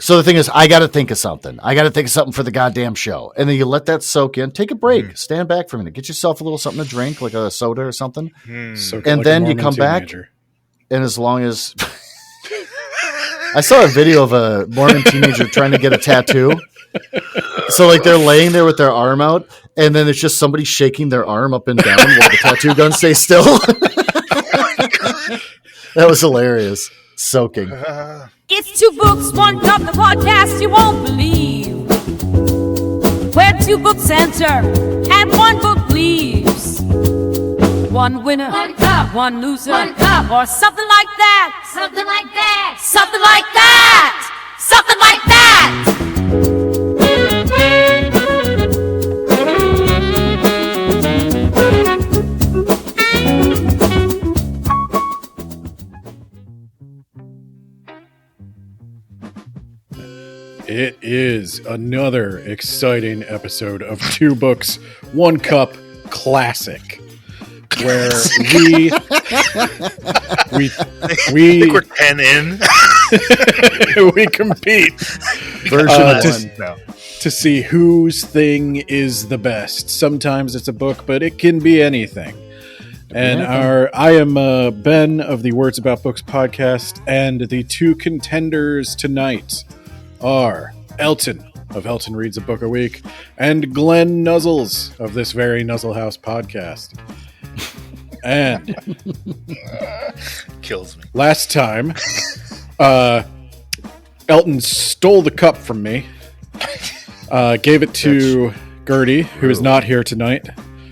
So the thing is, I got to think of something. I got to think of something for the goddamn show. And then you let that soak in. Take a break. Stand back for a minute. Get yourself a little something to drink, like a soda or something. And then you come back. And as long as... I saw a video of a Mormon teenager trying to get a tattoo. So like they're laying there with their arm out. And then it's just somebody shaking their arm up and down while the tattoo gun stays still. That was hilarious. Soaking. It's 2 books, 1 cup, the podcast you won't believe. Where 2 books enter and 1 book leaves. 1 winner, 1 cup, 1 loser, 1 cup, or something like that. Something like that. Something like that. Something like that. It is another exciting episode of 2 Books, 1 Cup Classic, where we we're 10 in. we compete to see whose thing is the best. Sometimes it's a book, but it can be anything. And I am Ben of the Words About Books podcast, and the 2 contenders tonight are Elton of Elton Reads a Book a Week and Glen Nuzzles of this very Nuzzle House podcast. And kills me. Last time, Elton stole the cup from me, gave it to Gertie, who is not here tonight.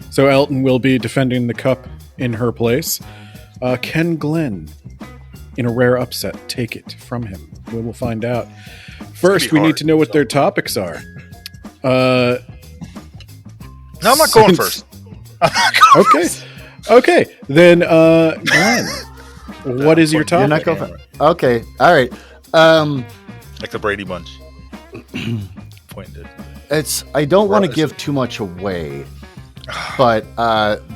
So Elton will be defending the cup in her place. Can Glen, in a rare upset, take it from him? We will find out. First, we need to know what their topics are. No, I'm not going first. Okay. Then, Glen, what is your topic? You're not going first. Okay. All right. Like the Brady Bunch. Pointed. I don't want to give too much away, but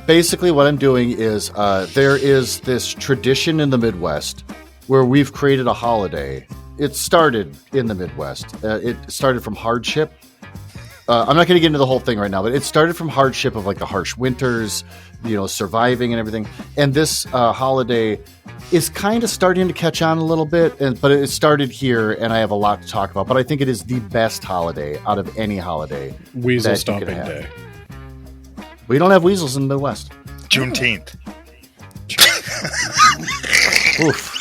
basically what I'm doing is there is this tradition in the Midwest where we've created a holiday. It started in the Midwest. It started from hardship. I'm not going to get into the whole thing right now, but it started from hardship of like the harsh winters, surviving and everything. And this holiday is kind of starting to catch on a little bit, but it started here, and I have a lot to talk about. But I think it is the best holiday out of any holiday. Weasel Stomping Day. We don't have weasels in the Midwest. Juneteenth. Oof.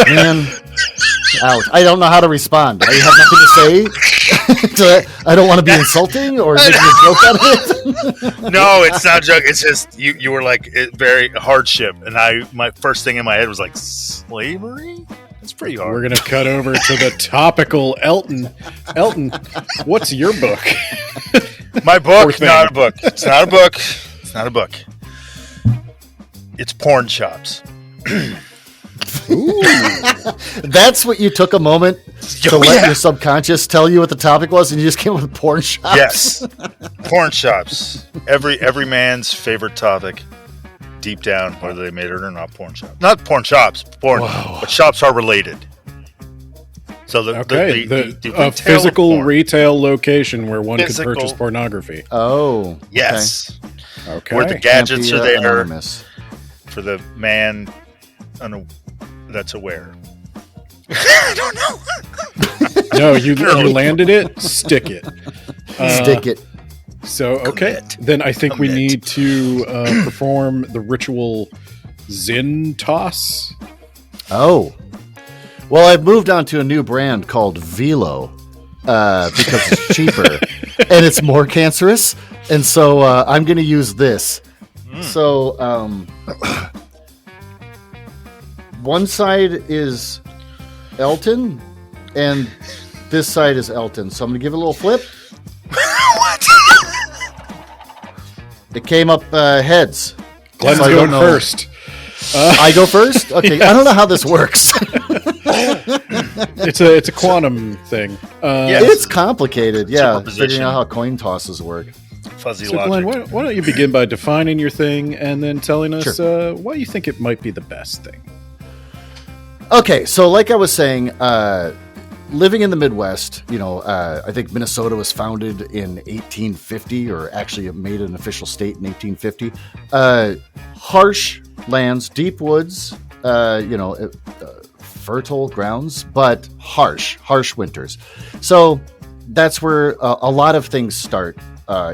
Man. Ouch. I don't know how to respond. I have nothing to say. I don't want to be insulting or making a joke out of it. No, it's not a joke. It's just you were like very hardship, and my first thing in my head was like slavery. It's pretty hard. We're gonna cut over to the topical Elton. Elton, what's your book? My book, not a book. It's not a book. It's not a book. It's porn shops. Ooh. That's what you took a moment to let your subconscious tell you what the topic was, and you just came up with porn shops. Yes, porn shops. Every man's favorite topic, deep down, whether they made it or not. Porn shops, not porn shops, porn, but shops are related. So the physical retail location where one could purchase pornography. Oh, yes. Okay. Where the gadgets are there anonymous. For the man that's aware. I don't know. No, you landed it. Stick it. Stick it. So, okay. Then I think we need to perform the ritual Zin toss. Oh. Well, I've moved on to a new brand called Velo because it's cheaper and it's more cancerous. And so I'm going to use this. So one side is Elton and this side is Elton. So I'm going to give it a little flip. What? It came up heads. Glen's going first. I go first? Okay. I don't know how this works. It's a quantum thing. Yes. It's complicated. Yeah. Figuring out how coin tosses work. Fuzzy so logic. Glen, why don't you begin by defining your thing and then telling us why you think it might be the best thing? Okay, so like I was saying, living in the Midwest, I think Minnesota was founded in 1850, or actually it made an official state in 1850. Harsh lands, deep woods, fertile grounds, but harsh winters. So that's where a lot of things start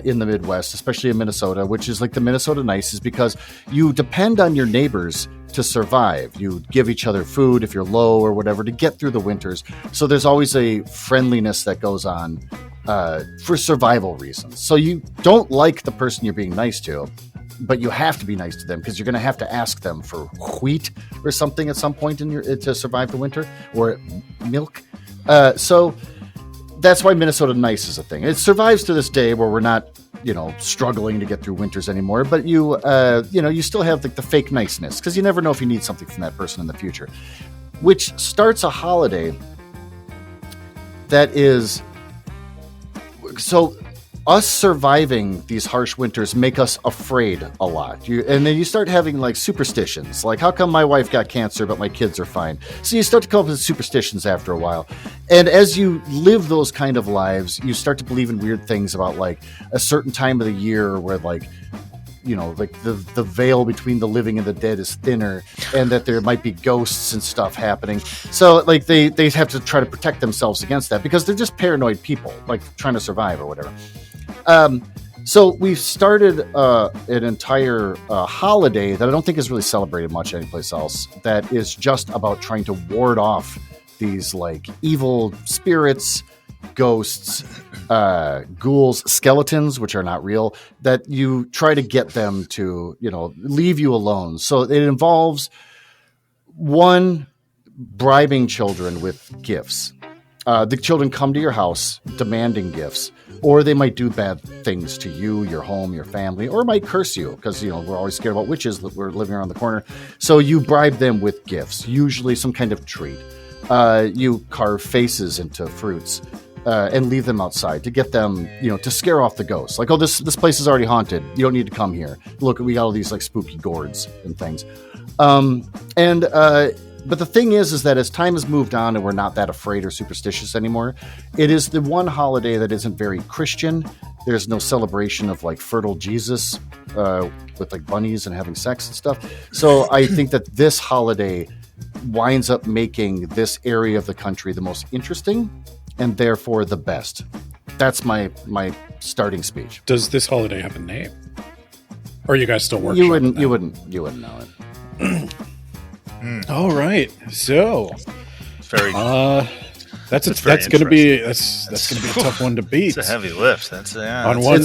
in the Midwest, especially in Minnesota, which is like the Minnesota nice, is because you depend on your neighbors to survive. You give each other food if you're low or whatever to get through the winters. So there's always a friendliness that goes on for survival reasons. So you don't like the person you're being nice to, but you have to be nice to them because you're going to have to ask them for wheat or something at some point to survive the winter, or milk. So that's why Minnesota nice is a thing. It survives to this day where we're not, struggling to get through winters anymore. But you still have the fake niceness because you never know if you need something from that person in the future, which starts a holiday that is so. Us surviving these harsh winters make us afraid a lot. And then you start having like superstitions, like how come my wife got cancer but my kids are fine? So you start to come up with superstitions after a while. And as you live those kind of lives, you start to believe in weird things about like a certain time of the year where like the veil between the living and the dead is thinner, and that there might be ghosts and stuff happening. So like they have to try to protect themselves against that because they're just paranoid people, like trying to survive or whatever. So we've started an entire holiday that I don't think is really celebrated much anyplace else, that is just about trying to ward off these like evil spirits, ghosts, ghouls, skeletons, which are not real, that you try to get them to, leave you alone. So it involves one, bribing children with gifts. The children come to your house demanding gifts, or they might do bad things to you, your home, your family, or might curse you because, we're always scared about witches that we're living around the corner. So you bribe them with gifts, usually some kind of treat. You carve faces into fruits and leave them outside to get them, to scare off the ghosts. Like, oh, this place is already haunted. You don't need to come here. Look, we got all these like spooky gourds and things. But the thing is that as time has moved on and we're not that afraid or superstitious anymore, it is the one holiday that isn't very Christian. There's no celebration of like fertile Jesus with like bunnies and having sex and stuff. So I think that this holiday winds up making this area of the country the most interesting and therefore the best. That's my starting speech. Does this holiday have a name? Or are you guys still working? You wouldn't know it. All right, so very. That's gonna be a tough one to beat. It's a heavy lift. It's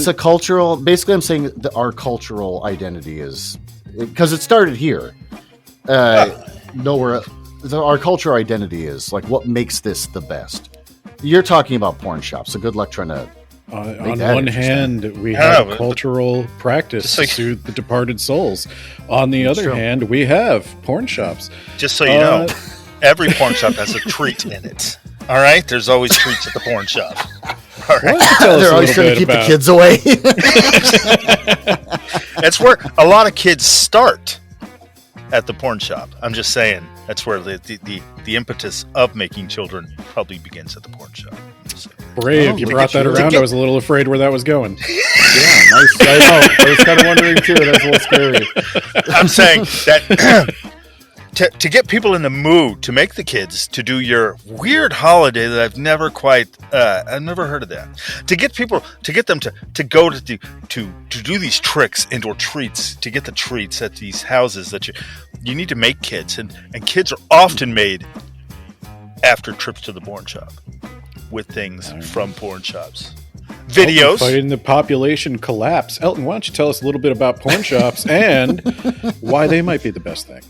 a cultural. Basically, I'm saying that our cultural identity is because it started here. Nowhere. Our cultural identity is like what makes this the best. You're talking about porn shops, so good luck trying to. On one hand, we have cultural practice to soothe the departed souls. On the other hand, we have porn shops. Just so you know, every porn shop has a treat in it. All right? There's always treats at the porn shop. All right? They're always trying to keep the kids away. That's where a lot of kids start, at the porn shop. I'm just saying, that's where the impetus of making children probably begins at the porn shop. Brave, you brought that around. I was a little afraid where that was going. Yeah, nice. I was kind of wondering too. That's a little scary. I'm saying that to get people in the mood to make the kids to do your weird holiday that I've never heard of that. To get them to go to do these tricks and or treats, to get the treats at these houses that you need to make kids, and kids are often made after trips to the porn shop with things from porn shops. Videos. Fighting the population collapse. Elton, why don't you tell us a little bit about porn shops and why they might be the best thing?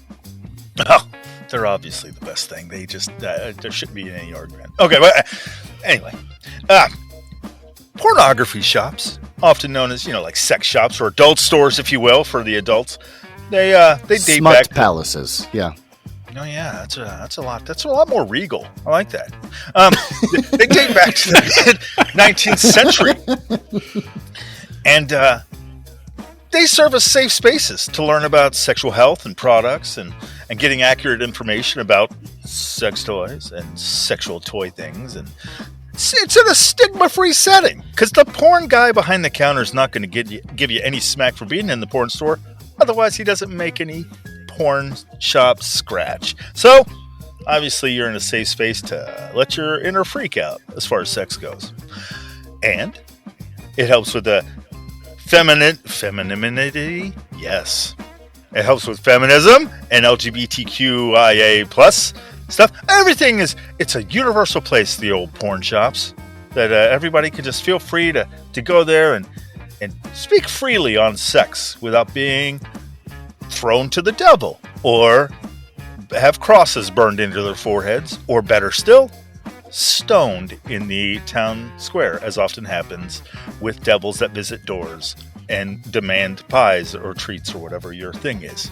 Oh, they're obviously the best thing. They just, there shouldn't be any argument. Okay, but anyway. Pornography shops, often known as, like sex shops or adult stores, if you will, for the adults. They date Smut back palaces, yeah. Oh yeah, that's a lot. That's a lot more regal. I like that. They date back to the mid-19th century, and they serve as safe spaces to learn about sexual health and products and getting accurate information about sex toys and sexual toy things. And it's in a stigma-free setting because the porn guy behind the counter is not going to give you any smack for being in the porn store. Otherwise, he doesn't make any porn shop scratch. So, obviously, you're in a safe space to let your inner freak out as far as sex goes. And it helps with the femininity. Yes. It helps with feminism and LGBTQIA plus stuff. Everything it's a universal place, the old porn shops, that everybody can just feel free to go there and speak freely on sex without being thrown to the devil or have crosses burned into their foreheads, or better still, stoned in the town square, as often happens with devils that visit doors and demand pies or treats or whatever your thing is.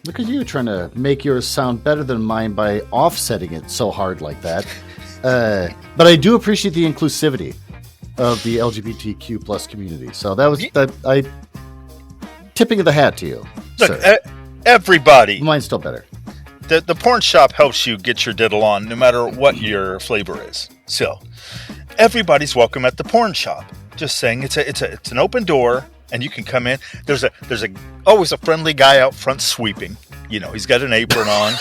Look at you trying to make yours sound better than mine by offsetting it so hard like that. But I do appreciate the inclusivity of the LGBTQ plus community. So that was tipping of the hat to you. Look, everybody. Mine's still better. The porn shop helps you get your diddle on no matter what your flavor is. So everybody's welcome at the porn shop. Just saying, it's an open door and you can come in. There's always a friendly guy out front sweeping. You know, he's got an apron on.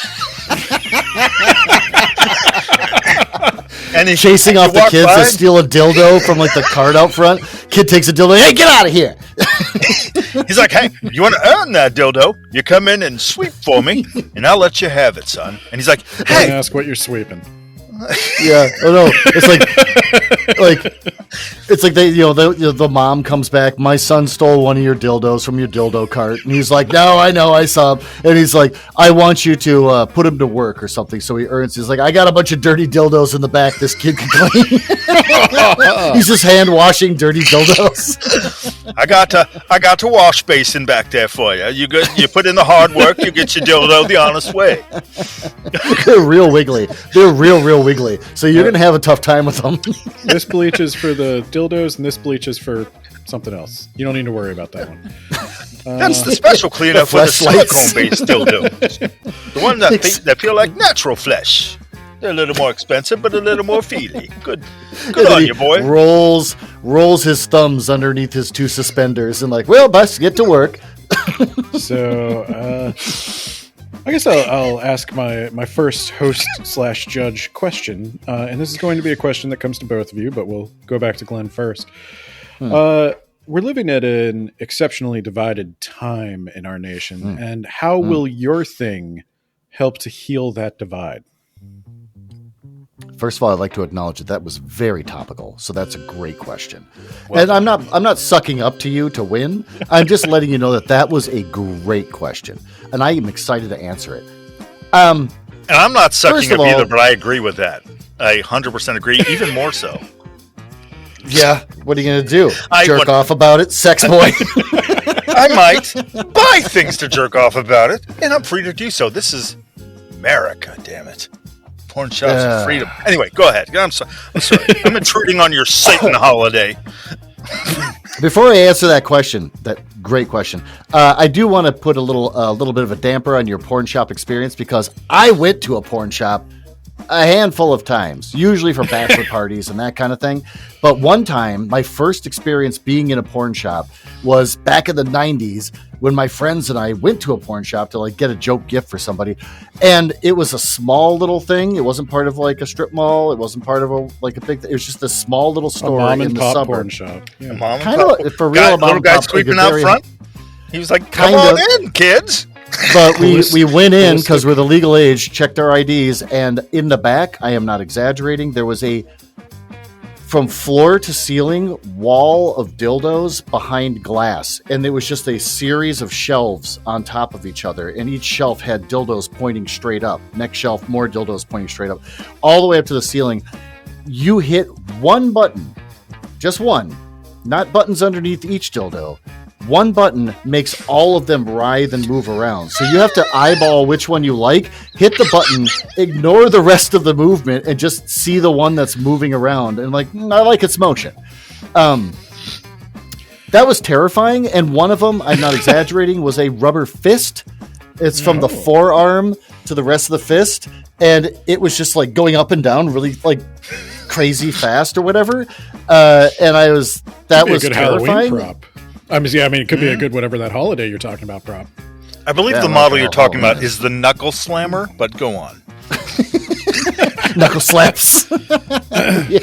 And he's chasing off the kids that steal a dildo from like the cart out front. Kid takes a dildo. Hey, get out of here! He's like, hey, you want to earn that dildo? You come in and sweep for me, and I'll let you have it, son. And he's like, hey, ask what you're sweeping. Yeah. Oh no. It's like they, the mom comes back. My son stole one of your dildos from your dildo cart, and he's like, "No, I know, I saw him." And he's like, "I want you to put him to work or something." So he earns. He's like, "I got a bunch of dirty dildos in the back. This kid can clean." He's just hand washing dirty dildos. I got a wash basin back there for you. You put in the hard work, you get your dildo the honest way. They're real wiggly. They're real wiggly. So you're gonna have a tough time with them. This bleach is for the dildos, and this bleach is for something else. You don't need to worry about that one. That's the special cleanup for the silicone-based dildos. The one that feel like natural flesh. They're a little more expensive, but a little more feely. Good on you, boy. Rolls his thumbs underneath his two suspenders and like, well, best get to work. So, I guess I'll ask my first host/judge question, and this is going to be a question that comes to both of you, but we'll go back to Glen first. We're living at an exceptionally divided time in our nation, and how will your thing help to heal that divide? First of all, I'd like to acknowledge that was very topical, so that's a great question. Well, and I'm not sucking up to you to win. I'm just letting you know that was a great question, and I am excited to answer it. And I'm not sucking up either, but I agree with that. I 100% agree, even more so. Yeah, what are you going to do? Jerk off about it, sex boy? I might buy things to jerk off about it, and I'm free to do so. This is America, damn it. Porn shops of freedom. Anyway, go ahead. I'm sorry. I'm intruding on your Satan holiday. Before I answer that question, that great question, I do want to put a little bit of a damper on your porn shop experience because I went to a porn shop a handful of times, usually for bachelor parties and that kind of thing. But one time, my first experience being in a porn shop was back in the 90s when my friends and I went to a porn shop to like get a joke gift for somebody. And it was a small little thing. It wasn't part of like a strip mall. It wasn't part of a big thing. It was just a small little store in the suburb. Porn shop. Yeah. Kind of for real. Little guy sweeping out front. He was like, come on in, kids. But we went in because we're the legal age, checked our IDs, and in the back, I am not exaggerating, there was a from floor to ceiling wall of dildos behind glass, and it was just a series of shelves on top of each other, and each shelf had dildos pointing straight up. Next shelf, more dildos pointing straight up, all the way up to the ceiling. You hit one button, just one, not buttons underneath each dildo. One button makes all of them writhe and move around. So you have to eyeball which one you like, hit the button, ignore the rest of the movement, and just see the one that's moving around. And like, I like its motion. That was terrifying. And one of them, I'm not exaggerating, was a rubber fist. It's from the forearm to the rest of the fist. And it was just like going up and down really like crazy fast or whatever. And that was a good terrifying. Halloween prop. I mean, it could be a good whatever that holiday you're talking about prop. I believe the model you're talking about is the Knuckle Slammer, but go on. Knuckle slaps. Yeah.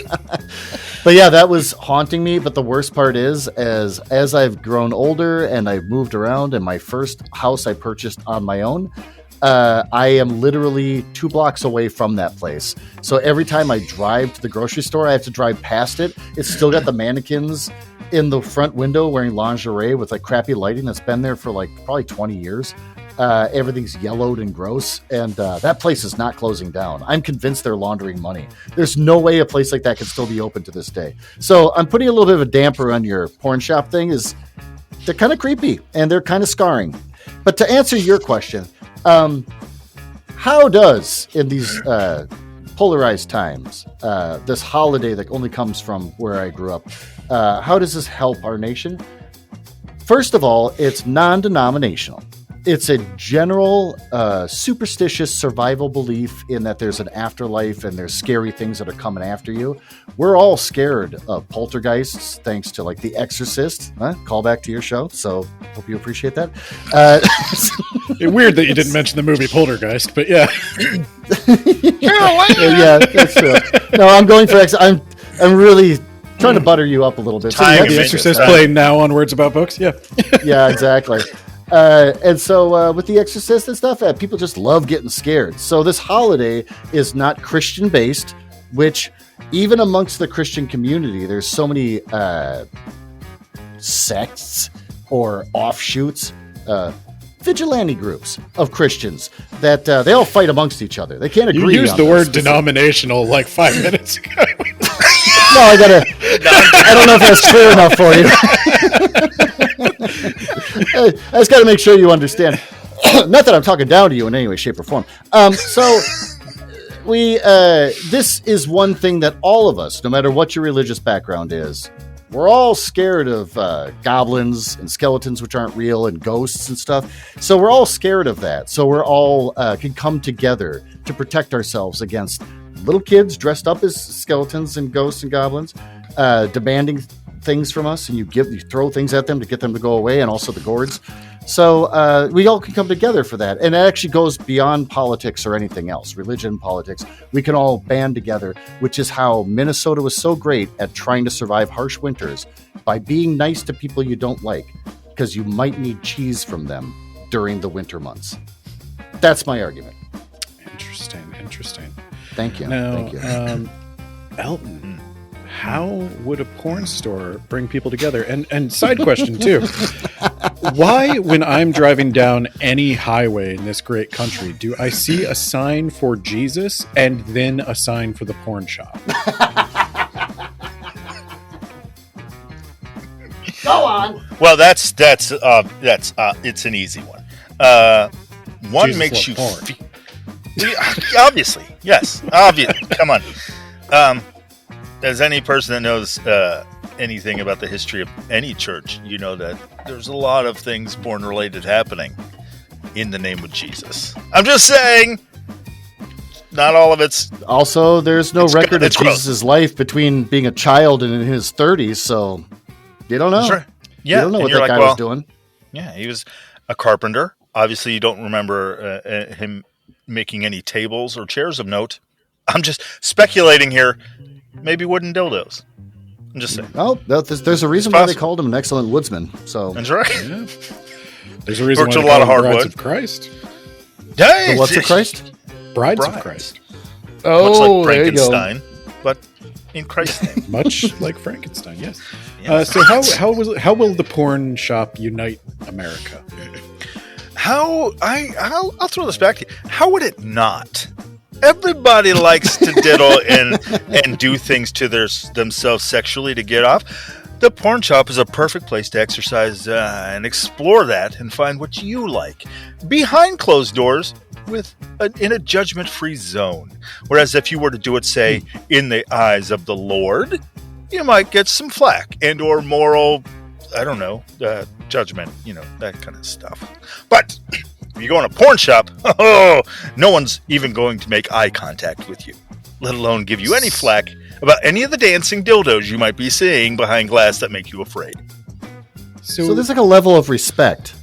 But yeah, that was haunting me. But the worst part is, as I've grown older and I've moved around, and my first house I purchased on my own, I am literally 2 blocks away from that place. So every time I drive to the grocery store, I have to drive past it. It's still got the mannequins in the front window wearing lingerie with like crappy lighting that's been there for like probably 20 years. Everything's yellowed and gross, and that place is not closing down. I'm convinced they're laundering money. There's no way a place like that can still be open to this day. So I'm putting a little bit of a damper on your porn shop thing. Is they're kind of creepy and they're kind of scarring. But to answer your question, how does in these polarized times, this holiday that only comes from where I grew up, how does this help our nation? First of all, it's non-denominational. It's a general superstitious survival belief in that there's an afterlife and there's scary things that are coming after you. We're all scared of poltergeists thanks to like The Exorcist. Call back to your show, so hope you appreciate that. Weird that you didn't mention the movie Poltergeist, but yeah. Yeah, that's true. No, I'm going for I'm really trying to butter you up a little bit. So you have The Exorcist playing now on Words About Books? Yeah. Yeah, exactly. And so with The Exorcist and stuff, people just love getting scared. So this holiday is not Christian-based, which even amongst the Christian community, there's so many sects or offshoots, vigilante groups of Christians that they all fight amongst each other. They can't agree. You used the word denominational like 5 minutes ago. No, I don't know if that's clear enough for you. I just got to make sure you understand. Not that I'm talking down to you in any way, shape, or form. So this is one thing that all of us, no matter what your religious background is, we're all scared of goblins and skeletons, which aren't real, and ghosts and stuff. So we're all scared of that. So we're all can come together to protect ourselves against little kids dressed up as skeletons and ghosts and goblins, demanding things from us, and you throw things at them to get them to go away, and also the gourds. So we all can come together for that, and it actually goes beyond politics or anything else, religion, politics. We can all band together, which is how Minnesota was so great at trying to survive harsh winters, by being nice to people you don't like, because you might need cheese from them during the winter months. That's my argument. Interesting. Thank you. Now, Thank you. Elton, how would a porn store bring people together? And side question too, why when I'm driving down any highway in this great country do I see a sign for Jesus and then a sign for the porn shop? Go on. Well, that's it's an easy one. One Jesus makes you porn. Obviously, yes, obviously. Come on. As any person that knows anything about the history of any church, you know that there's a lot of things porn related happening in the name of Jesus. I'm just saying, not all of it's. Also, there's no record of gross. Jesus' life between being a child and in his 30s, so you don't know. Sure. Yeah, you don't know what that guy was doing. Yeah, he was a carpenter. Obviously, you don't remember him making any tables or chairs of note. I'm just speculating here. Maybe wooden dildos. I'm just saying. Oh, there's a reason why they called him an excellent woodsman. So that's right. Yeah. There's a reason why Worked they a lot call of them Brides hardwood. of Christ. The what's of Christ? Brides of Christ. Oh, much like there you go. Frankenstein, but in Christ's name. Much like Frankenstein, yes. Yeah. So how will the porn shop unite America? I'll throw this back to you. How would it not? Everybody likes to diddle and do things to themselves sexually to get off. The porn shop is a perfect place to exercise and explore that and find what you like behind closed doors in a judgment-free zone. Whereas if you were to do it, say, in the eyes of the Lord, you might get some flack and or moral I don't know, judgment, that kind of stuff. But if you go in a porn shop, no one's even going to make eye contact with you, let alone give you any flack about any of the dancing dildos you might be seeing behind glass that make you afraid. So there's like a level of respect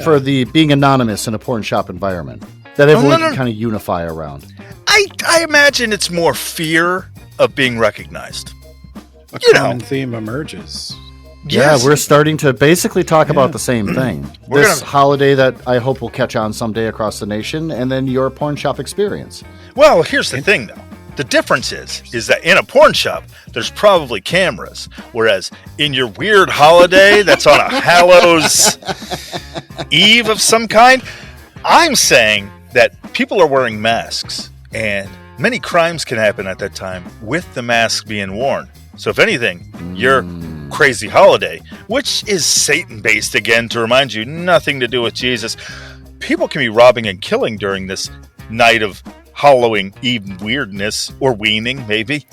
for the being anonymous in a porn shop environment that everyone can kind of unify around. I imagine it's more fear of being recognized. A common theme emerges. Yes. Yeah, we're starting to basically talk about the same thing. This holiday that I hope will catch on someday across the nation, and then your porn shop experience. Well, here's the thing, though. The difference is that in a porn shop, there's probably cameras, whereas in your weird holiday that's on a Hallows Eve of some kind, I'm saying that people are wearing masks, and many crimes can happen at that time with the mask being worn. So if anything, your crazy holiday, which is Satan-based again, to remind you, nothing to do with Jesus, people can be robbing and killing during this night of Halloween Eve weirdness, or weaning, maybe.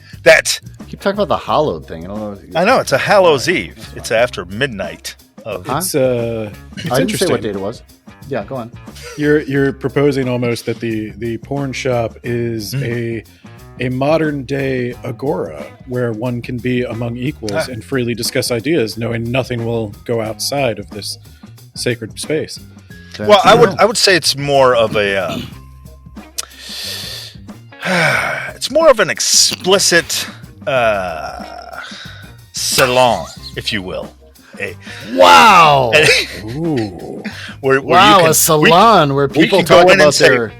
Keep talking about the hallowed thing. I know, it's a Hallows Eve. It's after midnight. It's I didn't say what date it was. Yeah, go on. You're proposing almost that the porn shop is a modern day agora where one can be among equals and freely discuss ideas, knowing nothing will go outside of this sacred space. Well, I would say it's more of a it's more of an explicit salon, if you will. Wow! Where a salon where people talk about their...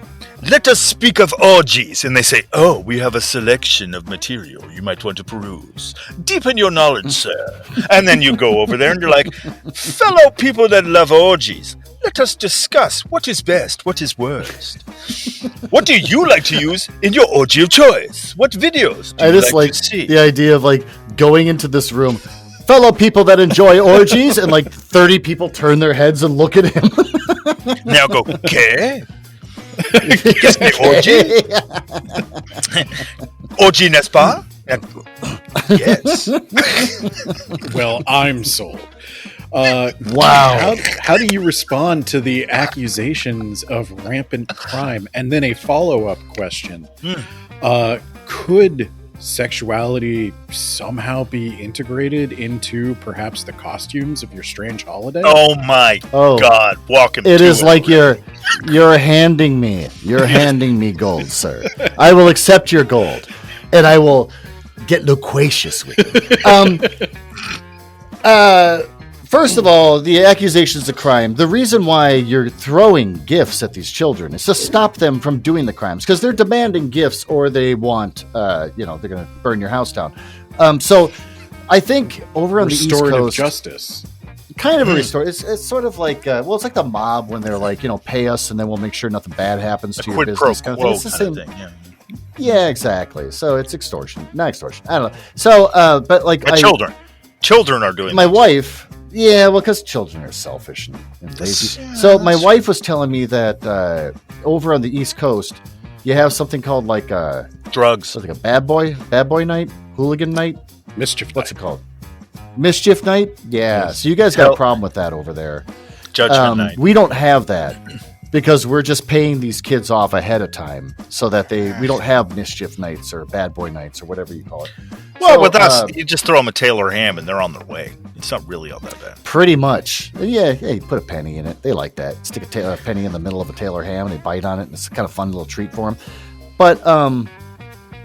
Let us speak of orgies. And they say, we have a selection of material you might want to peruse. Deepen your knowledge, sir. And then you go over there and you're like, fellow people that love orgies, let us discuss what is best, what is worst. What do you like to use in your orgy of choice? What videos do you like to see? The idea of going into this room, fellow people that enjoy orgies, and 30 people turn their heads and look at him. Now go, okay. Qu'est-ce que orgy? Orgy, n'est-ce pas? Yes. Well, I'm sold. Wow. How do you respond to the accusations of rampant crime? And then a follow-up question. Could sexuality somehow be integrated into perhaps the costumes of your strange holiday? Oh my God. Welcome. It is like you're handing me gold, sir. I will accept your gold, and I will get loquacious with it. First of all, the accusations of crime, the reason why you're throwing gifts at these children is to stop them from doing the crimes, because they're demanding gifts, or they want, they're going to burn your house down. So I think over on the East Coast, justice. Kind of a restore. It's sort of like, it's like the mob when they're like, pay us and then we'll make sure nothing bad happens to your business. It's the same thing. Yeah, exactly. So it's extortion, not extortion. I don't know. So, but children are doing my wife. Yeah, well, because children are selfish and lazy. Yeah, so my wife was telling me that over on the East Coast, you have something called drugs, like a bad boy night, hooligan night, mischief. What's it called? Mischief night. Yeah. So you guys got a problem with that over there. Judgment night. We don't have that because we're just paying these kids off ahead of time so that we don't have mischief nights or bad boy nights or whatever you call it. Well, with us, you just throw them a Taylor ham and they're on their way. It's not really all that bad. Pretty much. Yeah, you put a penny in it. They like that. Stick a penny in the middle of a Taylor ham and they bite on it, and it's a kind of fun little treat for them. But,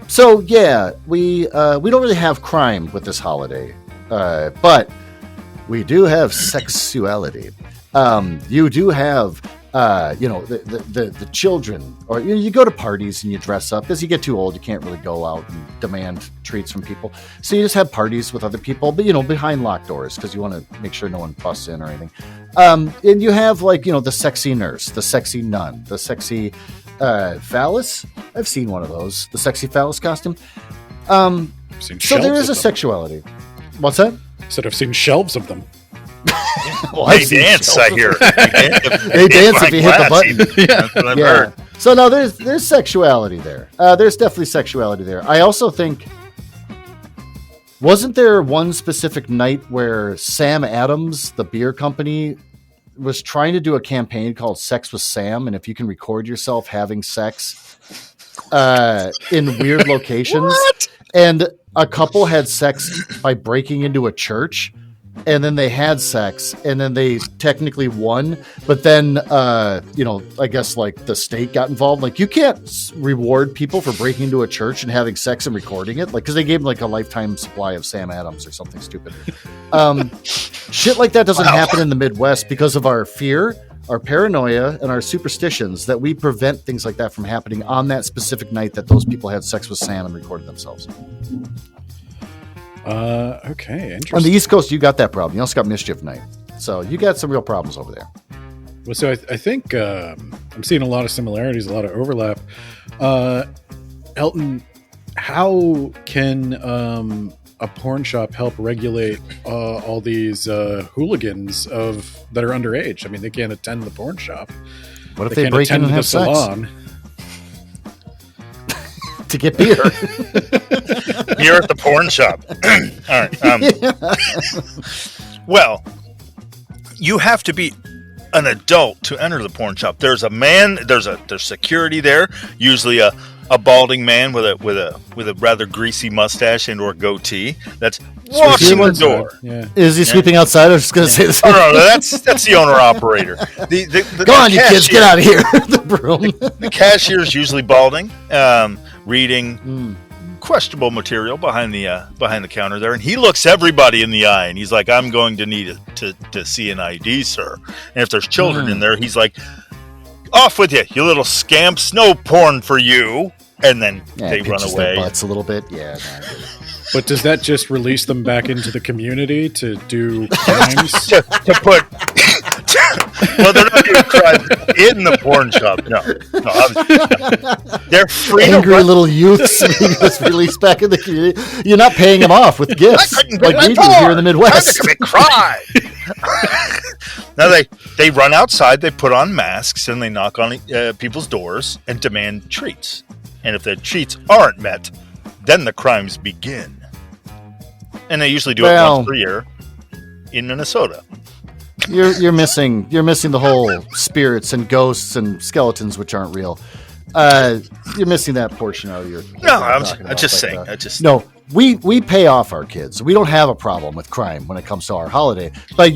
so yeah, we don't really have crime with this holiday, but we do have sexuality. You do have the children, or you go to parties and you dress up. As you get too old, you can't really go out and demand treats from people. So you just have parties with other people, but behind locked doors, because you want to make sure no one busts in or anything. And you have the sexy nurse, the sexy nun, the sexy phallus. I've seen one of those, the sexy phallus costume. So there is a sexuality. What's that? Said I've seen shelves of them. Well, they dance, I hear. They dance if you hit the button. That's what I've heard. So no, there's sexuality there. There's definitely sexuality there. I also think Wasn't there one specific night where Sam Adams, the beer company, was trying to do a campaign called Sex with Sam, and if you can record yourself having sex in weird locations, and a couple had sex by breaking into a church, and then they had sex, and then they technically won, but then I guess like the state got involved. Like, you can't reward people for breaking into a church and having sex and recording it, like, because they gave them like a lifetime supply of Sam Adams or something stupid. Shit like that doesn't happen in the Midwest because of our fear, our paranoia, and our superstitions, that we prevent things like that from happening on that specific night that those people had sex with Sam and recorded themselves. Okay, interesting. On the East Coast, you got that problem. You also got Mischief Night. So you got some real problems over there. Well, so I think I'm seeing a lot of similarities, a lot of overlap. Elton, how can a porn shop help regulate all these hooligans that are underage? I mean, they can't attend the porn shop. What if they break in and have sex? Salon. To get beer. Beer at the porn shop. All right. Well, you have to be an adult to enter the porn shop. There's a man. There's security there. Usually a balding man with a rather greasy mustache and or goatee. That's watching the door. Yeah. Is he sweeping outside? I was just going to say this. Oh, no, that's the owner operator. Go on, you kids, get out of here. The broom. The cashier is usually balding, reading questionable material behind the counter there, and he looks everybody in the eye, and he's like, "I'm going to need to see an ID, sir." And if there's children in there, he's like, "Off with you, you little scamps! No porn for you!" And then they run away. Their butts a little bit, yeah. But does that just release them back into the community to do crimes? to put. Well, they're not doing crimes in the porn shop. No. They're free. Angry little youths being just released back in the community. You're not paying them off with gifts like we do here in the Midwest. Time to commit crime. Now they run outside. They put on masks and they knock on people's doors and demand treats. And if the treats aren't met, then the crimes begin. And they usually do it once per year in Minnesota. You're missing the whole spirits and ghosts and skeletons, which aren't real. You're missing that portion out of your. No, I'm just saying. No, we pay off our kids. We don't have a problem with crime when it comes to our holiday. But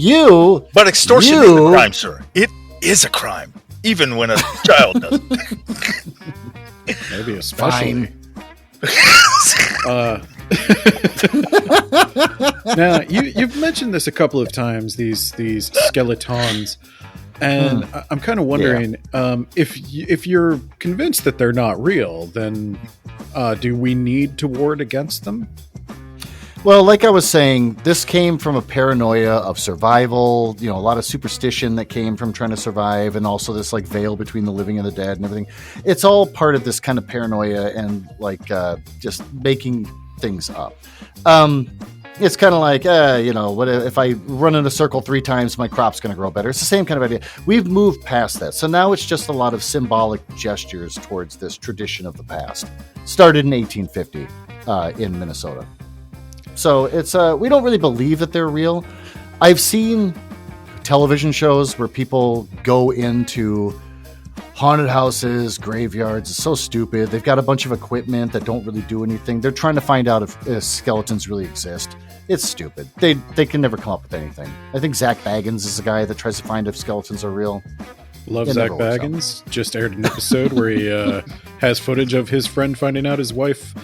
extortion is a crime, sir. It is a crime, even when a child does it. Maybe especially. Now you've mentioned this a couple of times, these skeletons, and I'm kind of wondering if you're convinced that they're not real, then do we need to ward against them? Well, like I was saying, this came from a paranoia of survival, a lot of superstition that came from trying to survive, and also this like veil between the living and the dead and everything. It's all part of this kind of paranoia and like just making things up. It's kind of like, what if I run in a circle 3 times, my crop's going to grow better. It's the same kind of idea. We've moved past that. So now it's just a lot of symbolic gestures towards this tradition of the past. Started in 1850 in Minnesota. So it's we don't really believe that they're real. I've seen television shows where people go into haunted houses, graveyards. It's so stupid. They've got a bunch of equipment that don't really do anything. They're trying to find out if skeletons really exist. It's stupid. They can never come up with anything. I think Zach Baggins is the guy that tries to find if skeletons are real. Love Zach Baggins. Just aired an episode where he has footage of his friend finding out his wife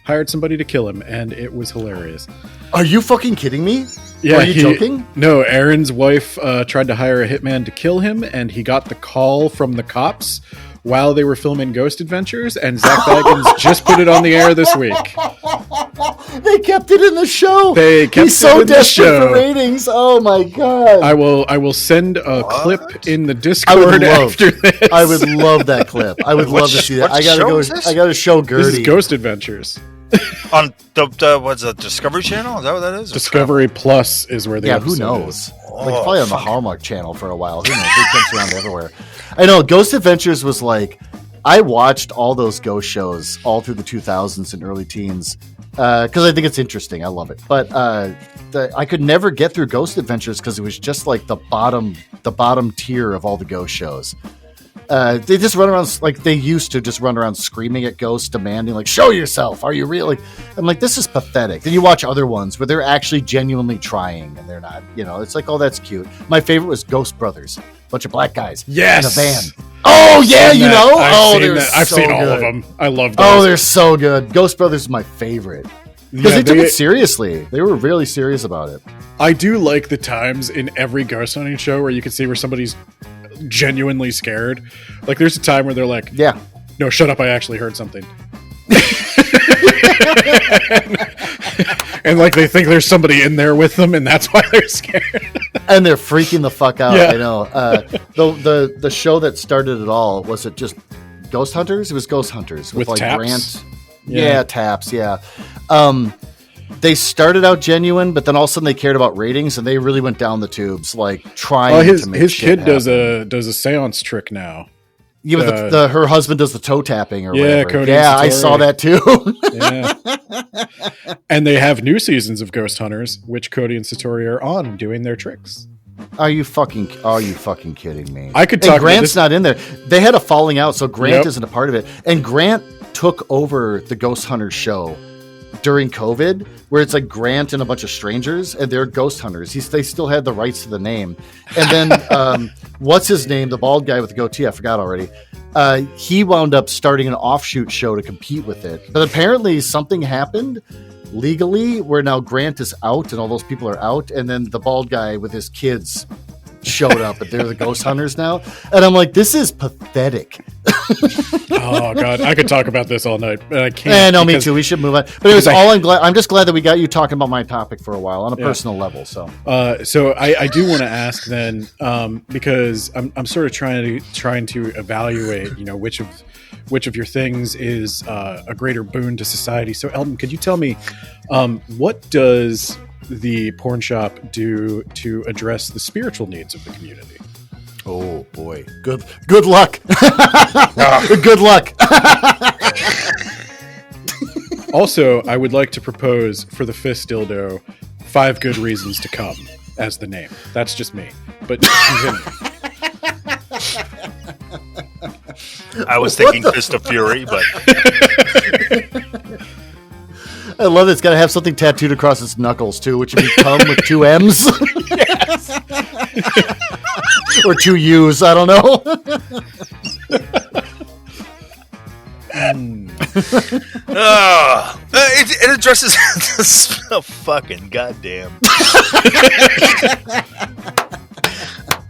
hired somebody to kill him, and it was hilarious. Are you fucking kidding me? Yeah, are you joking? No, Aaron's wife tried to hire a hitman to kill him, and he got the call from the cops while they were filming Ghost Adventures, and Zach Baggins just put it on the air this week. They kept it in the show. He's so desperate for ratings. Oh my god! I will send a clip in the Discord after this. I would love that clip. I would love to see that. I gotta show Gertie. This is Ghost Adventures. On the what's the Discovery Channel? Is that what that is? Discovery Plus is where the episode who knows? is. Probably on the Hallmark Channel for a while. Who knows? It jumps around everywhere. I know Ghost Adventures was like, I watched all those ghost shows all through the 2000s and early teens, because I think it's interesting. I love it. But I could never get through Ghost Adventures because it was just like the bottom tier of all the ghost shows. They just run around like they used to just run around screaming at ghosts, demanding like, show yourself. Are you really? I'm like, this is pathetic. Then you watch other ones where they're actually genuinely trying and they're not, it's like, oh, that's cute. My favorite was Ghost Brothers. Bunch of black guys in a van. Oh yeah, I've seen all of them. I love those. Oh, they're so good. Ghost Brothers is my favorite. Because they took it seriously. They were really serious about it. I do like the times in every ghost hunting show where you can see where somebody's genuinely scared. Like there's a time where they're like, yeah, no, shut up, I actually heard something. and like they think there's somebody in there with them and that's why they're scared. And they're freaking the fuck out. I know. The show that started it all, was it just Ghost Hunters? It was Ghost Hunters with like Taps? Grant. Yeah, Taps, yeah. They started out genuine, but then all of a sudden they cared about ratings and they really went down the tubes, like trying to make his shit kid happen. does a seance trick now. Yeah, but her husband does the toe tapping or whatever. Cody I saw that too. Yeah. And they have new seasons of Ghost Hunters, which Cody and Satori are on doing their tricks. Are you fucking kidding me? I could talk. Grant's not in there. They had a falling out, so Grant isn't a part of it. And Grant took over the Ghost Hunters show during COVID, where it's like Grant and a bunch of strangers, and they're ghost hunters. They still had the rights to the name. And then, what's his name? The bald guy with the goatee, I forgot already. He wound up starting an offshoot show to compete with it. But apparently something happened legally where now Grant is out and all those people are out. And then the bald guy with his kids showed up and they're the ghost hunters now. And I'm like, this is pathetic. Oh God, I could talk about this all night, but I can't. No, me too. We should move on. But it was I'm just glad that we got you talking about my topic for a while on a personal level. So I do want to ask then, because I'm sort of trying to evaluate, which of your things is a greater boon to society. So Elton, could you tell me, what does the porn shop do to address the spiritual needs of the community? Oh boy, good luck. Good luck. Also, I would like to propose for the fist dildo 5 good reasons to come as the name. That's just me, but continue. I was thinking Fist of Fury, but I love it. It's got to have something tattooed across its knuckles too, which would be come with 2 M's. Yes. Or 2 U's, I don't know. It addresses the fucking goddamn.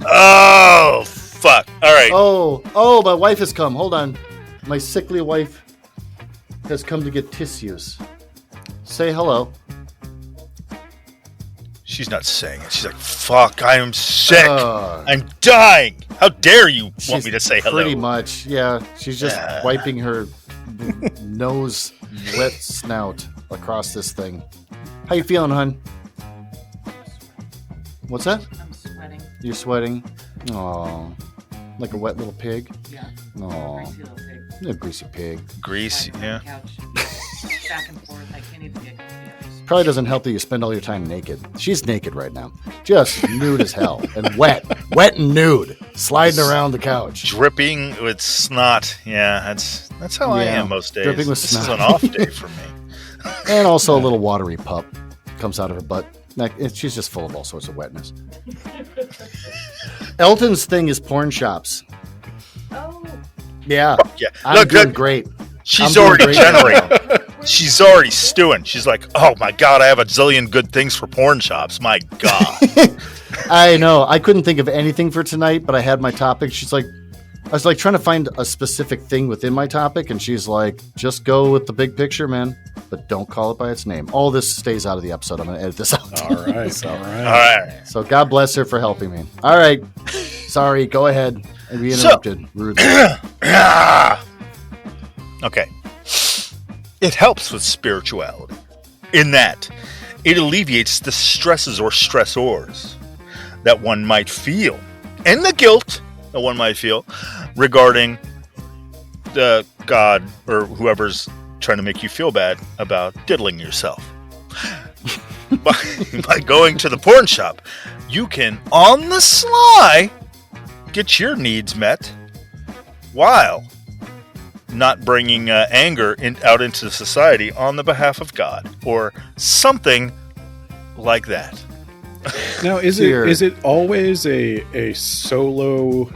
Oh fuck! All right. Oh, my wife has come. Hold on, my sickly wife has come to get tissues. Say hello. She's not saying it. She's like, fuck, I am sick. I'm dying. How dare you want me to say hello? Pretty much, yeah. She's just wiping her nose wet snout across this thing. How you feeling, hon? What's that? I'm sweating. You're sweating? Aw. Like a wet little pig? Yeah. Aw. Greasy little pig. You're a greasy pig. Grease, yeah. Couch. Back and forth. I can't even get comfy. Probably doesn't help that you spend all your time naked. She's naked right now. Just nude as hell. And wet. Wet and nude. Sliding around the couch. Dripping with snot. Yeah, that's how I am most days. Dripping with this snot. is an off day for me. And also a little watery pup comes out of her butt. She's just full of all sorts of wetness. Elton's thing is porn shops. Oh. Yeah. Yeah. I'm doing great. She's already generating. She's already stewing. She's like, oh my God, I have a zillion good things for porn shops. My God. I know. I couldn't think of anything for tonight, but I had my topic. She's like, I was like trying to find a specific thing within my topic, and she's like, just go with the big picture, man, but don't call it by its name. All this stays out of the episode. I'm going to edit this out. All right. All right. So God bless her for helping me. All right. Sorry. Go ahead. And we interrupted rudely. Okay. It helps with spirituality in that it alleviates the stresses or stressors that one might feel and the guilt that one might feel regarding the God or whoever's trying to make you feel bad about diddling yourself. By going to the porn shop, you can, on the sly, get your needs met while not bringing anger out into society on the behalf of God or something like that. Now, is it always a solo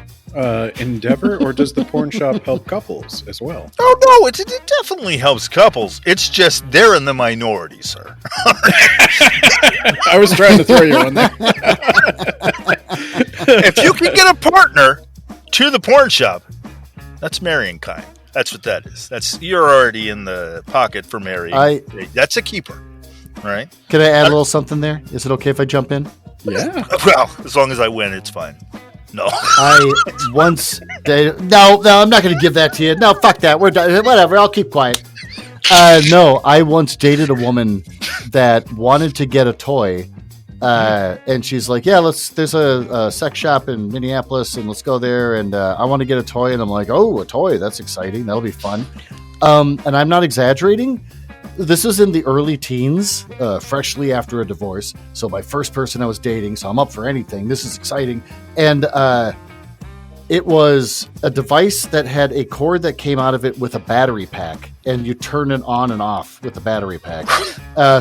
endeavor, or does the porn shop help couples as well? Oh no, it definitely helps couples. It's just they're in the minority, sir. I was trying to throw you on there. If you can get a partner to the porn shop, that's marrying kind. That's what that is. You're already in the pocket for marrying. That's a keeper, right? Can I add a little something there? Is it okay if I jump in? Yeah. Well, as long as I win, it's fine. No. I once dated... No, I'm not going to give that to you. No, fuck that. We're done. Whatever. I'll keep quiet. No, I once dated a woman that wanted to get a toy, and she's like, "Yeah, there's a sex shop in Minneapolis, and let's go there. And I want to get a toy." And I'm like, "Oh, a toy? That's exciting. That'll be fun." And I'm not exaggerating. This is in the early teens, freshly after a divorce. So my first person I was dating, so I'm up for anything. This is exciting. And it was a device that had a cord that came out of it with a battery pack, and you turn it on and off with the battery pack.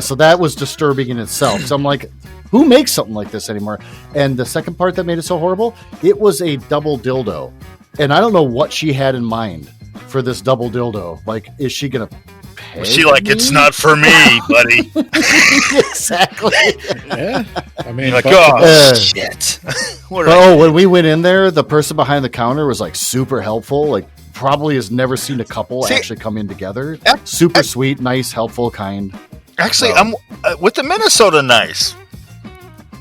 So that was disturbing in itself. So I'm like, who makes something like this anymore? And the second part that made it so horrible, it was a double dildo. And I don't know what she had in mind for this double dildo. Like, is she going to pay she like, me? It's not for me, buddy. Exactly. Yeah. I mean, Like, shit. When we went in there, the person behind the counter was like super helpful. Like, probably has never seen a couple actually come in together. Super sweet, nice, helpful, kind. Actually, I'm with the Minnesota Nice.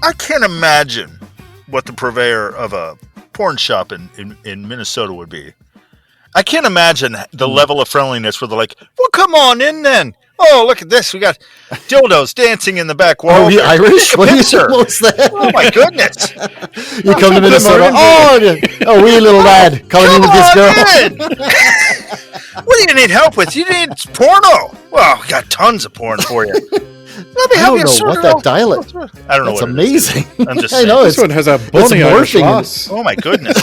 I can't imagine what the purveyor of a porn shop in Minnesota would be. I can't imagine the level of friendliness where they're like, "Well, come on in then. Oh, look at this. We got dildos dancing in the back wall. Are we Irish? What was that? Oh, my goodness. You come to Minnesota. Oh, wee little lad coming in with this girl. What do you need help with? You need porno. Well, we got tons of porn for you. Let me help you. I don't know what that dialect. I don't know. That's what amazing. I'm just I saying. know this one has a bony sauce. Oh my goodness.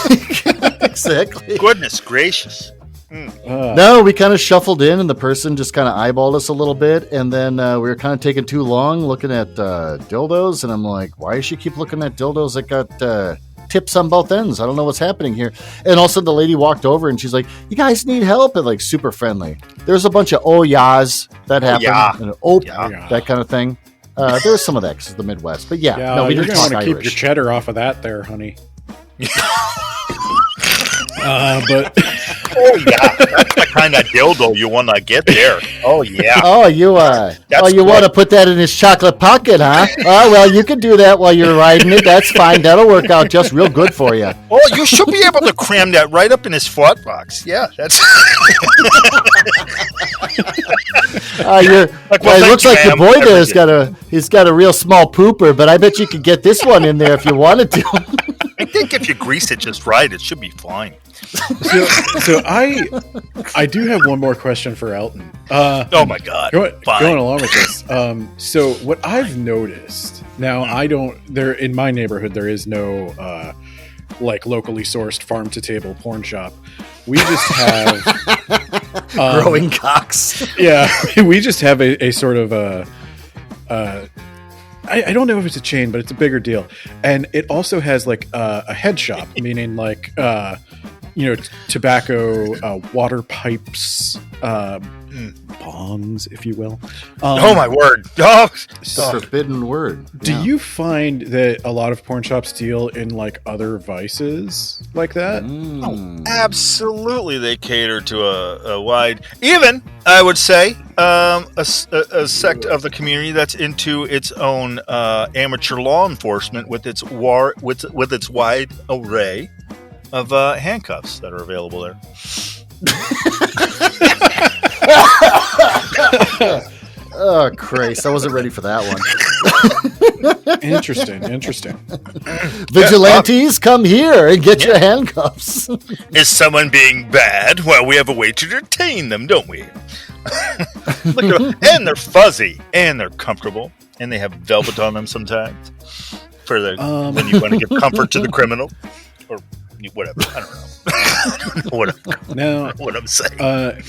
Exactly. Goodness gracious. No, we kind of shuffled in, and the person just kind of eyeballed us a little bit, and then we were kind of taking too long looking at dildos, and I'm like, why does she keep looking at dildos that got tips on both ends? I don't know what's happening here. And also the lady walked over, and she's like, you guys need help? And like super friendly. There's a bunch of yas that happened, and that kind of thing. There's some of that because it's the Midwest, but no, we you're didn't going to talk keep Irish. your cheddar off of that there, honey. But that's the kind of dildo you want to get there. Oh yeah. Oh, you want to put that in his chocolate pocket, huh? Oh, well, you can do that while you're riding it. That's fine. That'll work out just real good for you. Oh, you should be able to cram that right up in his flat box. Yeah, that's. It looks like your boy there's got a real small pooper, but I bet you could get this one in there if you wanted to. I think if you grease it just right, it should be fine. So I do have one more question for Elton. Oh my God! Going along with this. So what I've noticed now, in my neighborhood there is no like locally sourced farm to table porn shop. We just have growing cocks. Yeah, we just have a sort of I don't know if it's a chain, but it's a bigger deal, and it also has like a head shop, meaning like tobacco, water pipes, bongs, if you will. Oh my word! Oh, the forbidden word. Do you find that a lot of porn shops deal in like other vices like that? Oh, absolutely, they cater to a wide, even I would say, a sect of the community that's into its own amateur law enforcement with its wide array of handcuffs that are available there. Oh, Christ. I wasn't ready for that one. Interesting. Vigilantes, come here and get your handcuffs. Is someone being bad? Well, we have a way to detain them, don't we? Look at them. And they're fuzzy, and they're comfortable, and they have velvet on them sometimes for the when you want to give comfort to the criminal or whatever. I don't know. I don't know what I'm saying.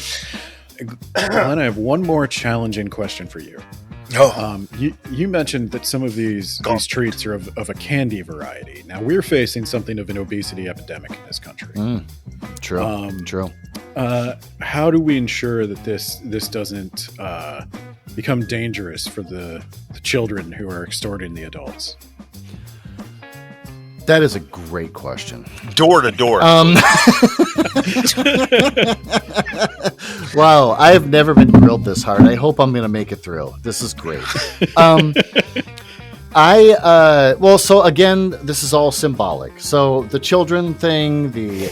Glenn, I have one more challenging question for you. You mentioned that some of these treats are of a candy variety. Now, we're facing something of an obesity epidemic in this country. True. How do we ensure that this doesn't become dangerous for the children who are extorting the adults? That is a great question. Door to door. Wow, I have never been grilled this hard. I hope I'm going to make it through. This is great. So again, this is all symbolic. So the children thing, the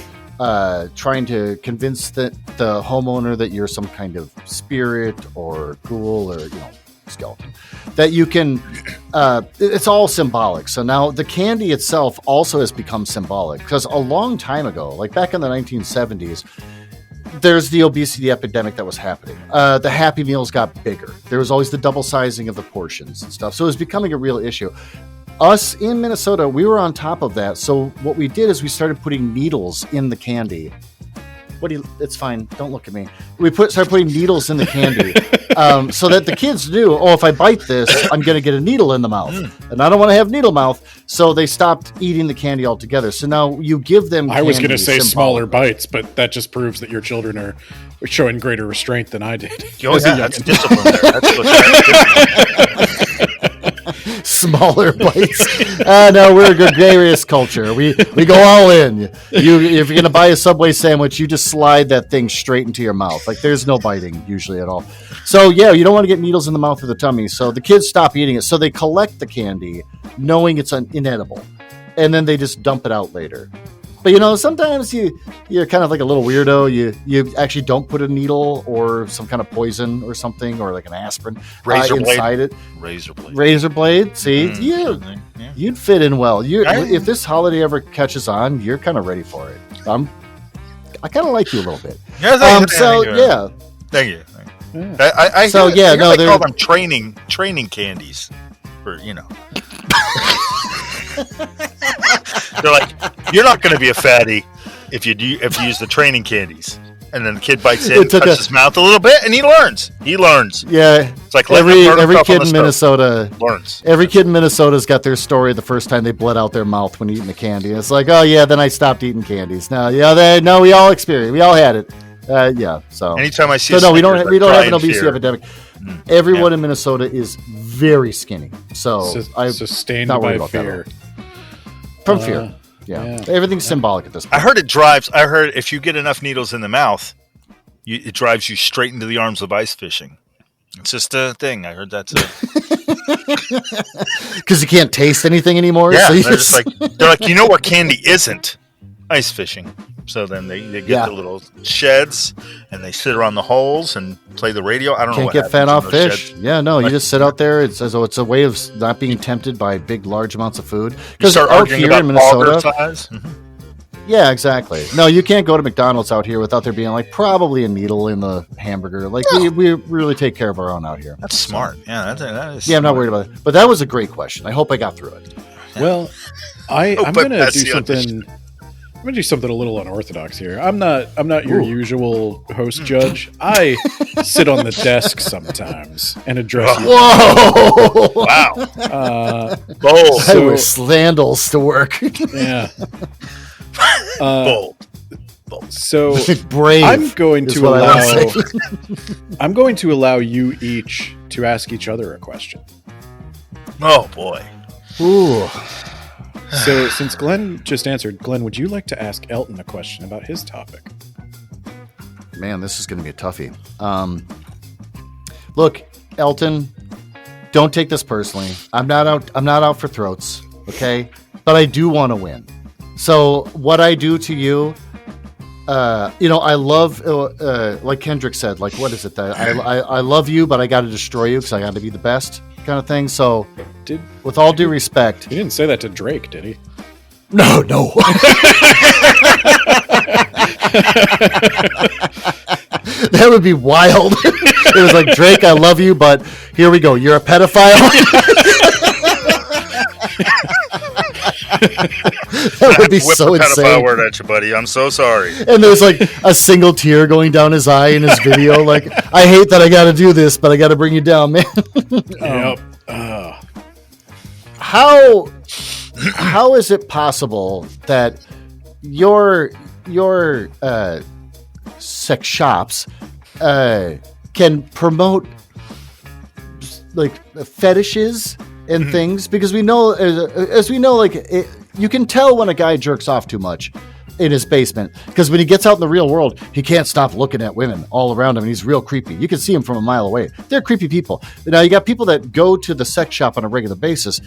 trying to convince the homeowner that you're some kind of spirit or ghoul or skeleton, that you can it's all symbolic. So now the candy itself also has become symbolic, because a long time ago, like back in the 1970s, there's the obesity epidemic that was happening. The Happy Meals got bigger. There was always the double sizing of the portions and stuff, so it was becoming a real issue. Us in Minnesota, we were on top of that. So what we did is we started putting needles in the candy. It's fine. Don't look at me. We started putting needles in the candy so that the kids knew, if I bite this, I'm going to get a needle in the mouth. And I don't want to have needle mouth. So they stopped eating the candy altogether. So now you give them I was going to say smaller bites, but that just proves that your children are showing greater restraint than I did. That's discipline there. That's smaller bites. No, we're a gregarious culture. We go all in. If you're going to buy a Subway sandwich, you just slide that thing straight into your mouth. Like, there's no biting usually at all. So yeah, you don't want to get needles in the mouth or the tummy. So the kids stop eating it. So they collect the candy knowing it's inedible, and then they just dump it out later. But sometimes you're kind of like a little weirdo. You actually don't put a needle or some kind of poison or something, or like an aspirin inside it. Razor blade. See, you'd fit in well. If this holiday ever catches on, you're kind of ready for it. I kind of like you a little bit. Thank you. I they call them training candies, for They're like, you're not going to be a fatty if you use the training candies. And then the kid bites in, touches his mouth a little bit, and he learns. Yeah, it's like every kid in Minnesota learns. Every kid in Minnesota's got their story the first time they bled out their mouth when eating the candy. It's like, then I stopped eating candies. We all experienced. We all had it. So anytime I see, we don't have an obesity epidemic. Everyone in Minnesota is very skinny, so I'm sustained not worried by about fear. That. From fear. Yeah. Everything's symbolic at this point. I heard if you get enough needles in the mouth, it drives you straight into the arms of ice fishing. It's just a thing. I heard that's because you can't taste anything anymore. Yeah, so they're like, where candy isn't? Ice fishing. So then they get the little sheds and they sit around the holes and play the radio. I don't know. Can't get fat off fish. Sheds. Yeah, no, you just sit out there. It's a way of not being tempted by big, large amounts of food. Because out here in Minnesota. Yeah, exactly. No, you can't go to McDonald's out here without there being probably a needle in the hamburger. We really take care of our own out here. That's smart. Yeah, that is. Yeah, I'm not worried about it. But that was a great question. I hope I got through it. Well, I'm going to do something. I'm going to do something a little unorthodox here. I'm not your usual host judge. I sit on the desk sometimes and address you. Whoa! Wow. Bold. I wear sandals to work. Yeah. Bold. So brave. I'm going to allow you each to ask each other a question. Oh boy. Ooh. So, since Glenn just answered, Glenn, would you like to ask Elton a question about his topic? Man, this is going to be a toughie. Look, Elton, don't take this personally. I'm not out for throats, okay? But I do want to win. So, what I do to you, I love, like Kendrick said, what is it? I love you, but I got to destroy you because I got to be the best. Kind of thing. So, with all due respect, he didn't say that to Drake, did he? No. That would be wild. It was like, Drake, I love you, but here we go. You're a pedophile. That would be so insane. Pedophile word at you, buddy. I'm so sorry. And there's like a single tear going down his eye in his video. Like, I hate that I got to do this, but I got to bring you down, man. Yep. How is it possible that your sex shops can promote like fetishes and things? Because we know, as we know, like you can tell when a guy jerks off too much in his basement, because when he gets out in the real world, he can't stop looking at women all around him, and he's real creepy. You can see him from a mile away. They're creepy people. Now you got people that go to the sex shop on a regular basis.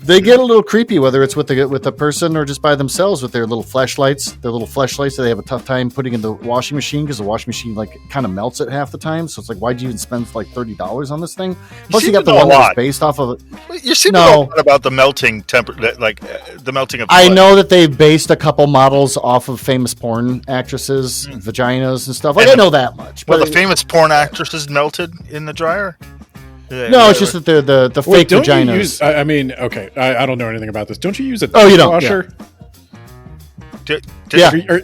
They get a little creepy, whether it's with a person or just by themselves with their little flashlights. Their little flashlights that they have a tough time putting in the washing machine, because the washing machine like kind of melts it half the time. So it's like, why'd you even spend like $30 on this thing? Plus, you got the one that's based off of. You seem to know a lot about the melting the melting of. I know that they based a couple models off of famous porn actresses' vaginas and stuff. Like, I know that much. But the famous porn actresses melted in the dryer. No, it's just that the fake vaginas. I mean, okay, I don't know anything about this. Don't you use a dishwasher?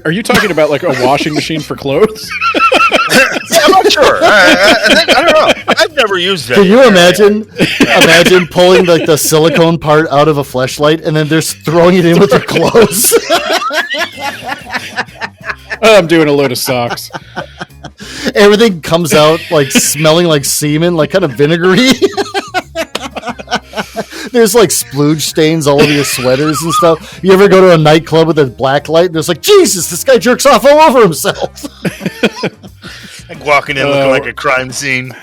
Are you talking about like a washing machine for clothes? I'm not sure. I don't know. I've never used it. Can you imagine pulling like the silicone part out of a fleshlight and then just throwing it in with your clothes? I'm doing a load of socks. Everything comes out like smelling like semen, like kind of vinegary. There's like splooge stains all over your sweaters and stuff. You ever go to a nightclub with a black light and there's like, Jesus, this guy jerks off all over himself. Like walking in looking like a crime scene.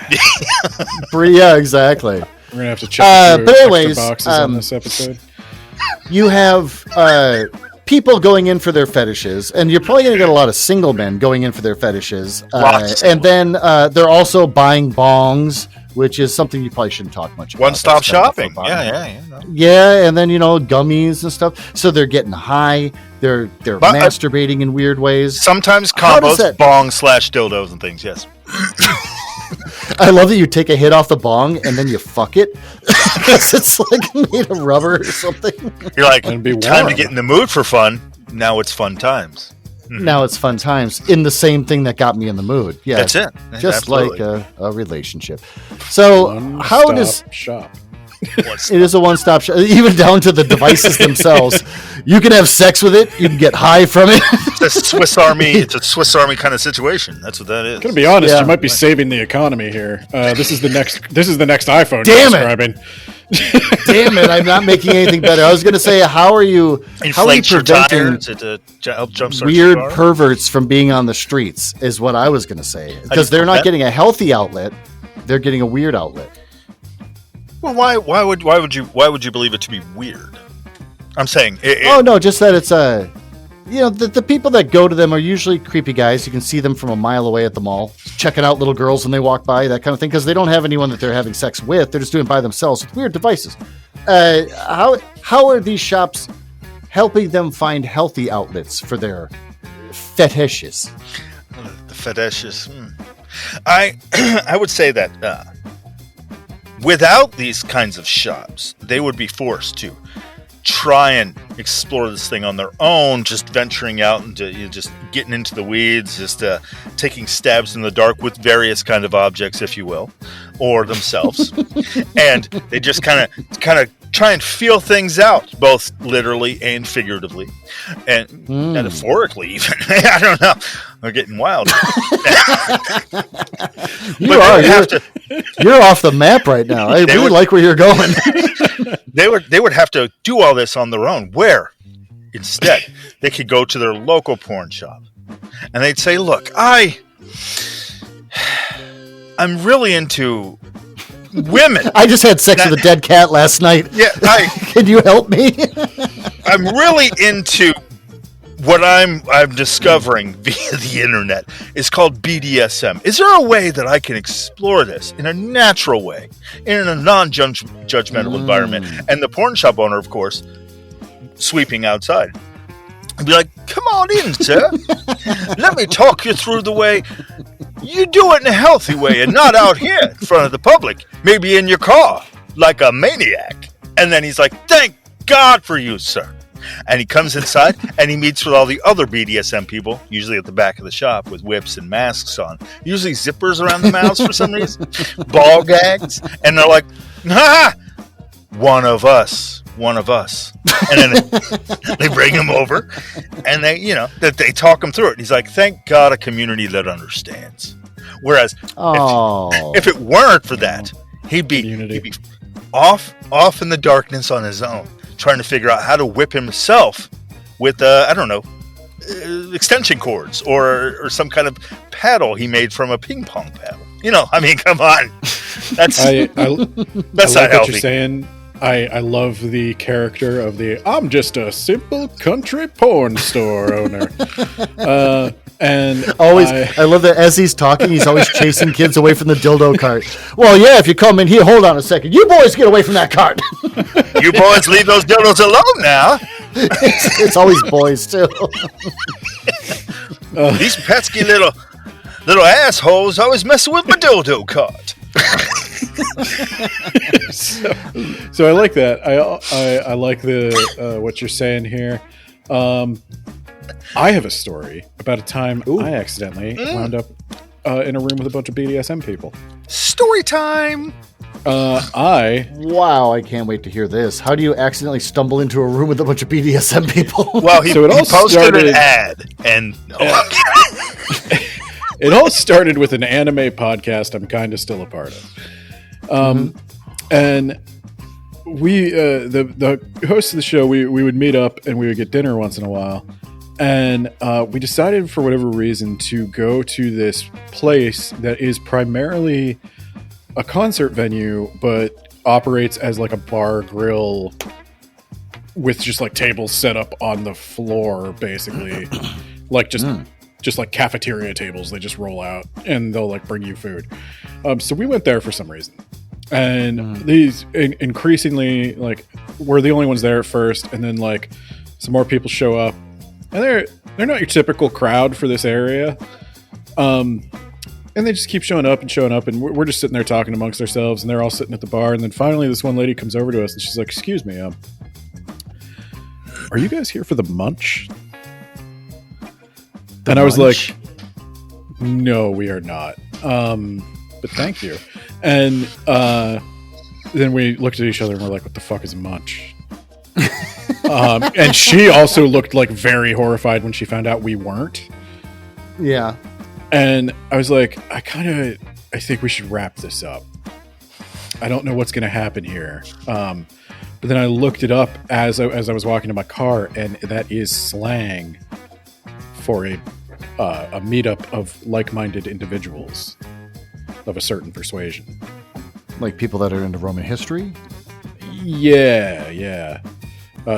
Yeah, exactly. We're gonna have to check but anyways, boxes on this episode. You have people going in for their fetishes, and you're probably going to get a lot of single men going in for their fetishes. And then they're also buying bongs, which is something you probably shouldn't talk much about. One-stop shopping. Yeah. Yeah, and then, gummies and stuff. So they're getting high. They're masturbating in weird ways. Sometimes combos, bongs/dildos and things, yes. I love that you take a hit off the bong and then you fuck it because it's like made of rubber or something. You're like, time to get in the mood for fun. Now it's fun times. Now it's fun times in the same thing that got me in the mood. Yeah, that's it. Just absolutely. Like a relationship. So how does shop? It is a one-stop shop, even down to the devices themselves. You can have sex with it. You can get high from it. It's a Swiss Army. It's a Swiss Army kind of situation. That's what that is. Gonna be honest, you might be saving the economy here. This is the next iPhone. Damn you're describing. Damn it! I'm not making anything better. I was going to say, how are you preventing weird perverts from being on the streets? Is what I was going to say, because they're not getting a healthy outlet; they're getting a weird outlet. Well, why would you believe it to be weird? I'm saying. Just that it's the people that go to them are usually creepy guys. You can see them from a mile away at the mall, checking out little girls when they walk by, that kind of thing, because they don't have anyone that they're having sex with. They're just doing it by themselves with weird devices. How are these shops helping them find healthy outlets for their fetishes? The fetishes. I would say that without these kinds of shops, they would be forced to try and explore this thing on their own, just venturing out into just getting into the weeds, just taking stabs in the dark with various kind of objects, if you will, or themselves. And they just kind of try and feel things out, both literally and figuratively, and metaphorically even. I don't know. We're getting wild. You're off the map right now. I really like where you're going. They would have to do all this on their own, where instead they could go to their local porn shop and they'd say, look, I'm really into women. I just had sex with a dead cat last night. Yeah, can you help me? I'm really into what I'm discovering via the internet is called BDSM. Is there a way that I can explore this in a natural way, in a non-judgmental environment? And the porn shop owner, of course, sweeping outside, I'd be like, come on in, sir. Let me talk you through the way You do it in a healthy way and not out here in front of the public, maybe in your car, like a maniac. And then he's like, thank God for you, sir. And he comes inside and he meets with all the other BDSM people, usually at the back of the shop with whips and masks on, usually zippers around the mouths for some reason, ball gags. And they're like, ha! One of us. And then they bring him over and they talk him through it. He's like, thank God a community that understands. Whereas if it weren't for that, he'd be off in the darkness on his own, trying to figure out how to whip himself with, extension cords or some kind of paddle he made from a ping pong paddle. Come on. That's I not like healthy. What you're saying. I love the character of I'm just a simple country porn store owner. And I love that as he's talking, he's always chasing kids away from the dildo cart. Well, yeah, if you come in here, hold on a second. You boys get away from that cart. You boys leave those dildos alone now. It's always boys, too. These pesky little assholes always messing with my dildo cart. so I like that. I like the what you're saying here. I have a story about a time I accidentally wound up in a room with a bunch of BDSM people. Story time. Wow, I can't wait to hear this. How do you accidentally stumble into a room with a bunch of BDSM people? Well, he posted an ad, and it all started with an anime podcast I'm kind of still a part of. And we, the host of the show, we would meet up and we would get dinner once in a while. And we decided for whatever reason to go to this place that is primarily a concert venue, but operates as like a bar grill with just like tables set up on the floor, basically. Like just like cafeteria tables. They just roll out and they'll like bring you food. So we went there for some reason. And these increasingly, like, we're the only ones there at first, and then like some more people show up, and they're not your typical crowd for this area, and they just keep showing up, and we're just sitting there talking amongst ourselves, and they're all sitting at the bar, and then finally this one lady comes over to us, and she's like, "Excuse me, are you guys here for the munch?" And I was like, "No, we are not. But thank you." And then we looked at each other and we're like, what the fuck is a munch? And she also looked like very horrified when she found out we weren't. Yeah. And I was like, I think we should wrap this up. I don't know what's going to happen here. But then I looked it up as I was walking to my car, and that is slang for a meetup of like-minded individuals of a certain persuasion. Like people that are into Roman history? Yeah.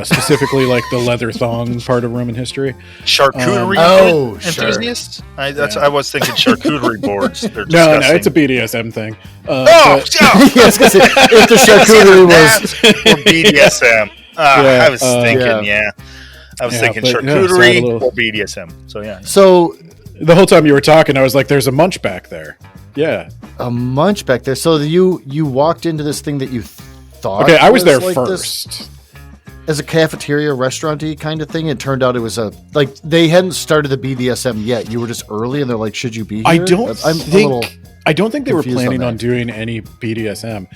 Specifically like the leather thong part of Roman history. Charcuterie enthusiasts? I was thinking charcuterie boards. They're no, it's a BDSM thing. Yes, because if the charcuterie was or BDSM. I was thinking, I was thinking charcuterie or BDSM. So yeah. So the whole time you were talking, I was like, "There's a munch back there." Yeah, a munch back there. So you walked into this thing that you thought. Okay, I was there like first. As a cafeteria, restaurant-y kind of thing. It turned out it was they hadn't started the BDSM yet. You were just early, and they're like, "Should you be here?" I don't think they were planning on doing any BDSM.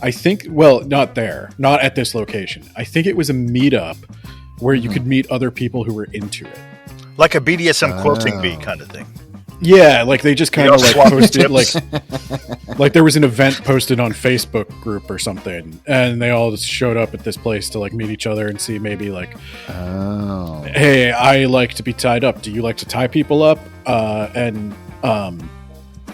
I think, well, not there, not at this location. I think it was a meetup where you could meet other people who were into it, like a BDSM quilting bee kind of thing. Yeah, like they just kind of like posted like there was an event posted on Facebook group or something, and they all just showed up at this place to like meet each other and see maybe like, hey, I like to be tied up. Do you like to tie people up? They're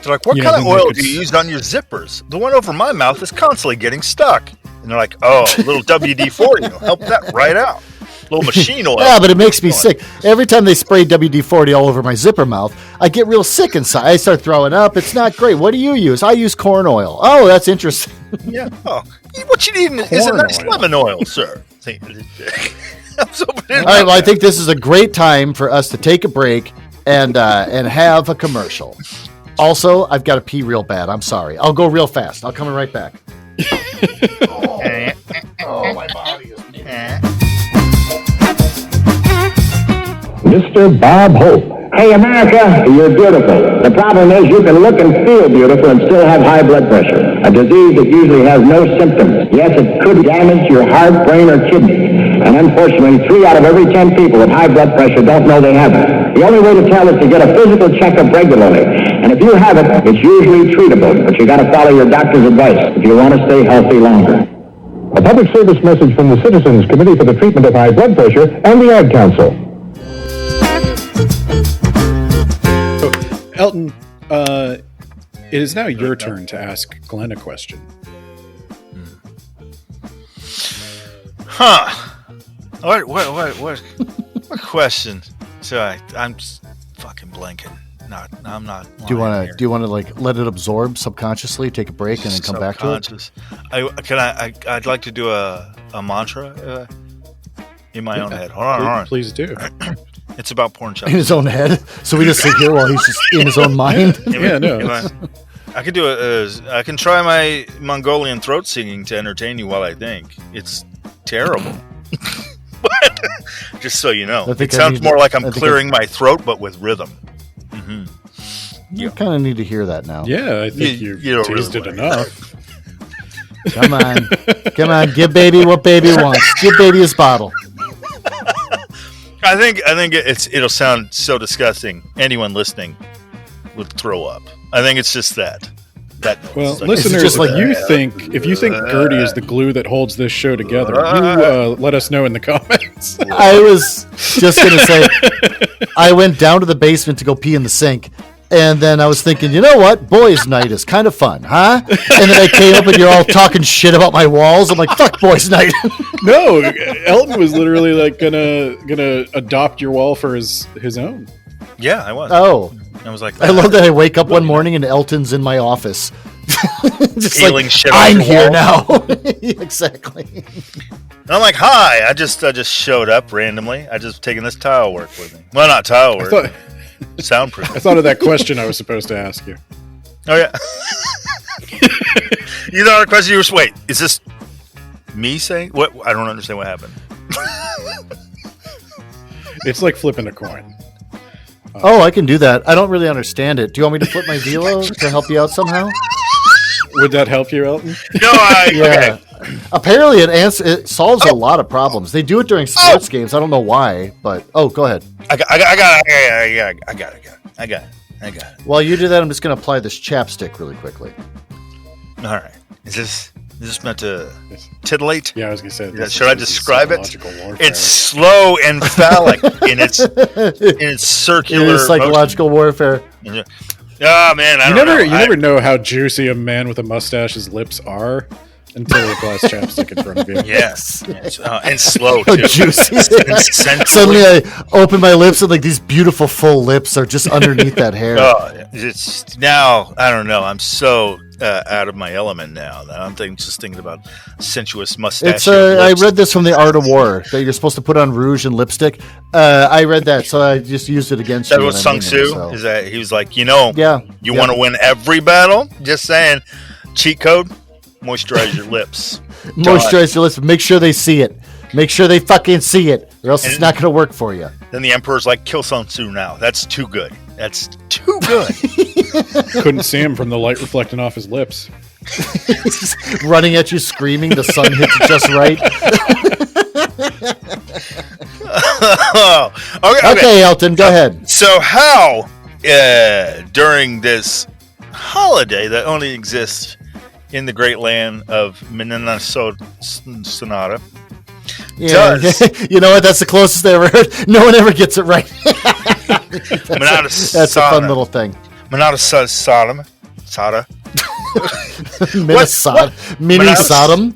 like, what kind of oil do you use on your zippers? The one over my mouth is constantly getting stuck. And they're like, oh, a little WD-40 will help that right out. Little machine oil. Yeah, but it makes me sick. Every time they spray WD-40 all over my zipper mouth, I get real sick inside. I start throwing up. It's not great. What do you use? I use corn oil. Oh, that's interesting. Yeah. Oh, what you need is a nice lemon oil, sir. All right, well, I think this is a great time for us to take a break and have a commercial. Also, I've got to pee real bad. I'm sorry. I'll go real fast. I'll come right back. Oh, my body is... Mr. Bob Hope. Hey, America, you're beautiful. The problem is you can look and feel beautiful and still have high blood pressure, a disease that usually has no symptoms. Yes, it could damage your heart, brain, or kidney. And unfortunately, 3 out of every 10 people with high blood pressure don't know they have it. The only way to tell is to get a physical checkup regularly. And if you have it, it's usually treatable, but you got to follow your doctor's advice if you want to stay healthy longer. A public service message from the Citizens Committee for the Treatment of High Blood Pressure and the Ad Council. Elton, it is now your turn to ask Glen a question. Huh? What question? So I'm just fucking blanking. I'm not. Do you want to like let it absorb subconsciously, take a break, and then come back to it? I'd like to do a mantra in my own head. Hold on. Please do. It's about porn shops. In his own head, so we just sit here while he's just in his own mind. Yeah, no. I could do I can try my Mongolian throat singing to entertain you while I think. It's terrible. But just so you know, it sounds more like I'm clearing my throat, but with rhythm. Mm-hmm. You kind of need to hear that now. Yeah, I think you teased it enough. Come on, give baby what baby wants. Give baby his bottle. I think it'll sound so disgusting. Anyone listening would throw up. I think it's just that. Well, listeners, if you think Gertie is the glue that holds this show together, you let us know in the comments. I was just gonna say, I went down to the basement to go pee in the sink, and then I was thinking, you know what, boys' night is kind of fun, huh? And then I came up and you're all talking shit about my walls. I'm like, fuck boys' night. No, Elton was literally like gonna adopt your wall for his own. Yeah, I was. Oh. I was like, I love that I wake up one morning and Elton's in my office. Just peeling shit off I'm the here wall. now. Exactly. And I'm like, hi. I just showed up randomly. I just taking this tile work with me. Well, not tile work. Soundproof. I thought of that question I was supposed to ask you. Oh yeah. You thought of a question. Wait, is this me saying what? I don't understand what happened. It's like flipping a coin. Oh, I can do that. I don't really understand it. Do you want me to flip my velo to help you out somehow? Would that help you, Elton? No, yeah. Okay. Apparently, it solves a lot of problems. They do it during sports games. I don't know why, but go ahead. I got it. While you do that, I'm just going to apply this chapstick really quickly. All right. Is this meant to titillate? Yeah, I was going to say. Should I describe it? It's slow and phallic in its circular. It is psychological warfare. Oh man, I don't know. You never know how juicy a man with a mustache's lips are until he applies chapstick in front of you. Yes, and slow too. Juicy. Suddenly, I open my lips and like these beautiful full lips are just underneath that hair. It's now. I don't know. I'm so out of my element now. I'm just thinking about sensuous mustache. I read this from The Art of War that you're supposed to put on rouge and lipstick. I read that, so I just used it against you. That was Sun Tzu. So. Is that he was like, you want to win every battle? Just saying, cheat code. Moisturize your lips. Moisturize your lips. Make sure they see it. Make sure they fucking see it, or else it's not going to work for you. Then the Emperor's like, kill Sun Tzu now. That's too good. That's too good. Couldn't see him from the light reflecting off his lips. Running at you, screaming. The sun hits it just right. Okay, Elton, go ahead. So how, during this holiday that only exists in the great land of Minnesota, you know what? That's the closest I ever heard. No one ever gets it right. That's a fun little thing. Minnesota. Mini Sodom.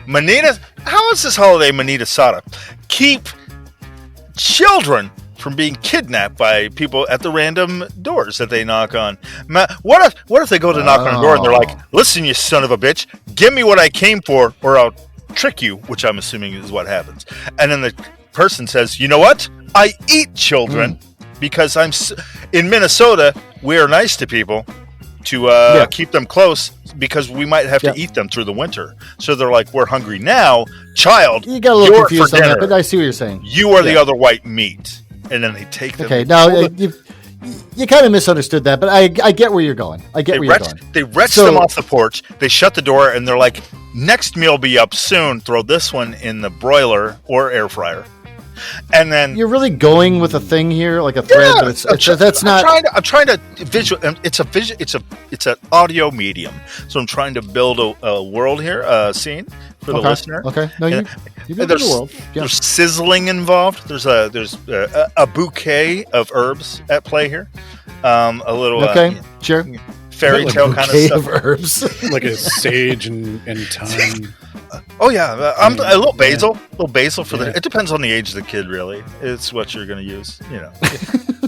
Manita. How is this holiday Manita Sada? Keep children from being kidnapped by people at the random doors that they knock on. What if they go to knock on a door and they're like, "Listen, you son of a bitch, give me what I came for, or I'll trick you," which I'm assuming is what happens. And then the person says, "You know what? I eat children." because in Minnesota, we are nice to people to keep them close because we might have to eat them through the winter. So they're like, we're hungry now. Child, you got a little confused on that, but I see what you're saying. You are the other white meat. And then they take them. Okay, now you kind of misunderstood that, but I get where you're going. I get where you're going. They wretch them off the porch. They shut the door, and they're like, next meal will be up soon. Throw this one in the broiler or air fryer. And then you're really going with a thing here, like a thread. But I'm trying to visual. It's an audio medium, so I'm trying to build a world here, a scene for the listener. Okay, no, you build the world. Yeah. There's sizzling involved. There's a bouquet of herbs at play here. A little sure. Fairy tale kind of stuff. Of herbs, like a sage and thyme. Oh yeah, a little basil, for the. It depends on the age of the kid, really. It's what you're going to use, I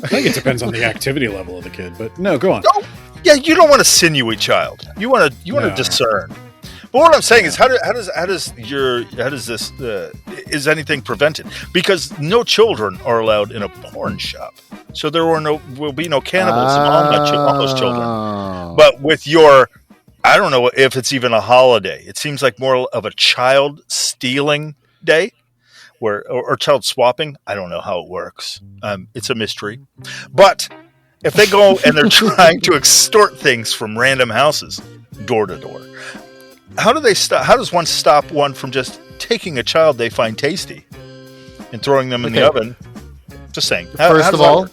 think it depends on the activity level of the kid, but no, go on. Oh, yeah, you don't want a sinewy child. You want to discern. But what I'm saying is, is anything prevented? Because no children are allowed in a porn shop, so there will be no cannibalism on those children. But with your, I don't know if it's even a holiday. It seems like more of a child stealing day, or child swapping. I don't know how it works. It's a mystery. But if they go and they're trying to extort things from random houses, door to door, how do they stop? How does one stop one from just taking a child they find tasty and throwing them in the oven? Just saying. First of all,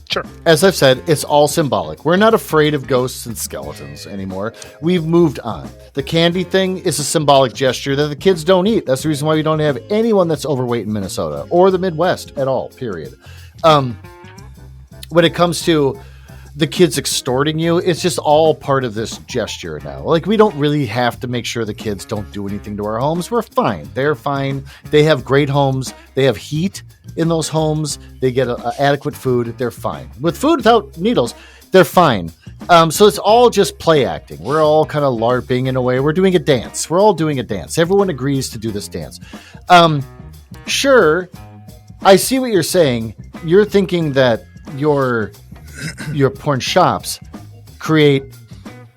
sure. As I've said, it's all symbolic. We're not afraid of ghosts and skeletons anymore. We've moved on. The candy thing is a symbolic gesture that the kids don't eat. That's the reason why we don't have anyone that's overweight in Minnesota or the Midwest at all, period. When it comes to the kids extorting you, it's just all part of this gesture now. Like, we don't really have to make sure the kids don't do anything to our homes. We're fine. They're fine. They have great homes. They have heat in those homes. They get adequate food. They're fine. With food without needles, they're fine. So it's all just play acting. We're all kind of LARPing in a way. We're doing a dance. We're all doing a dance. Everyone agrees to do this dance. Sure, I see what you're saying. You're thinking that your porn shops create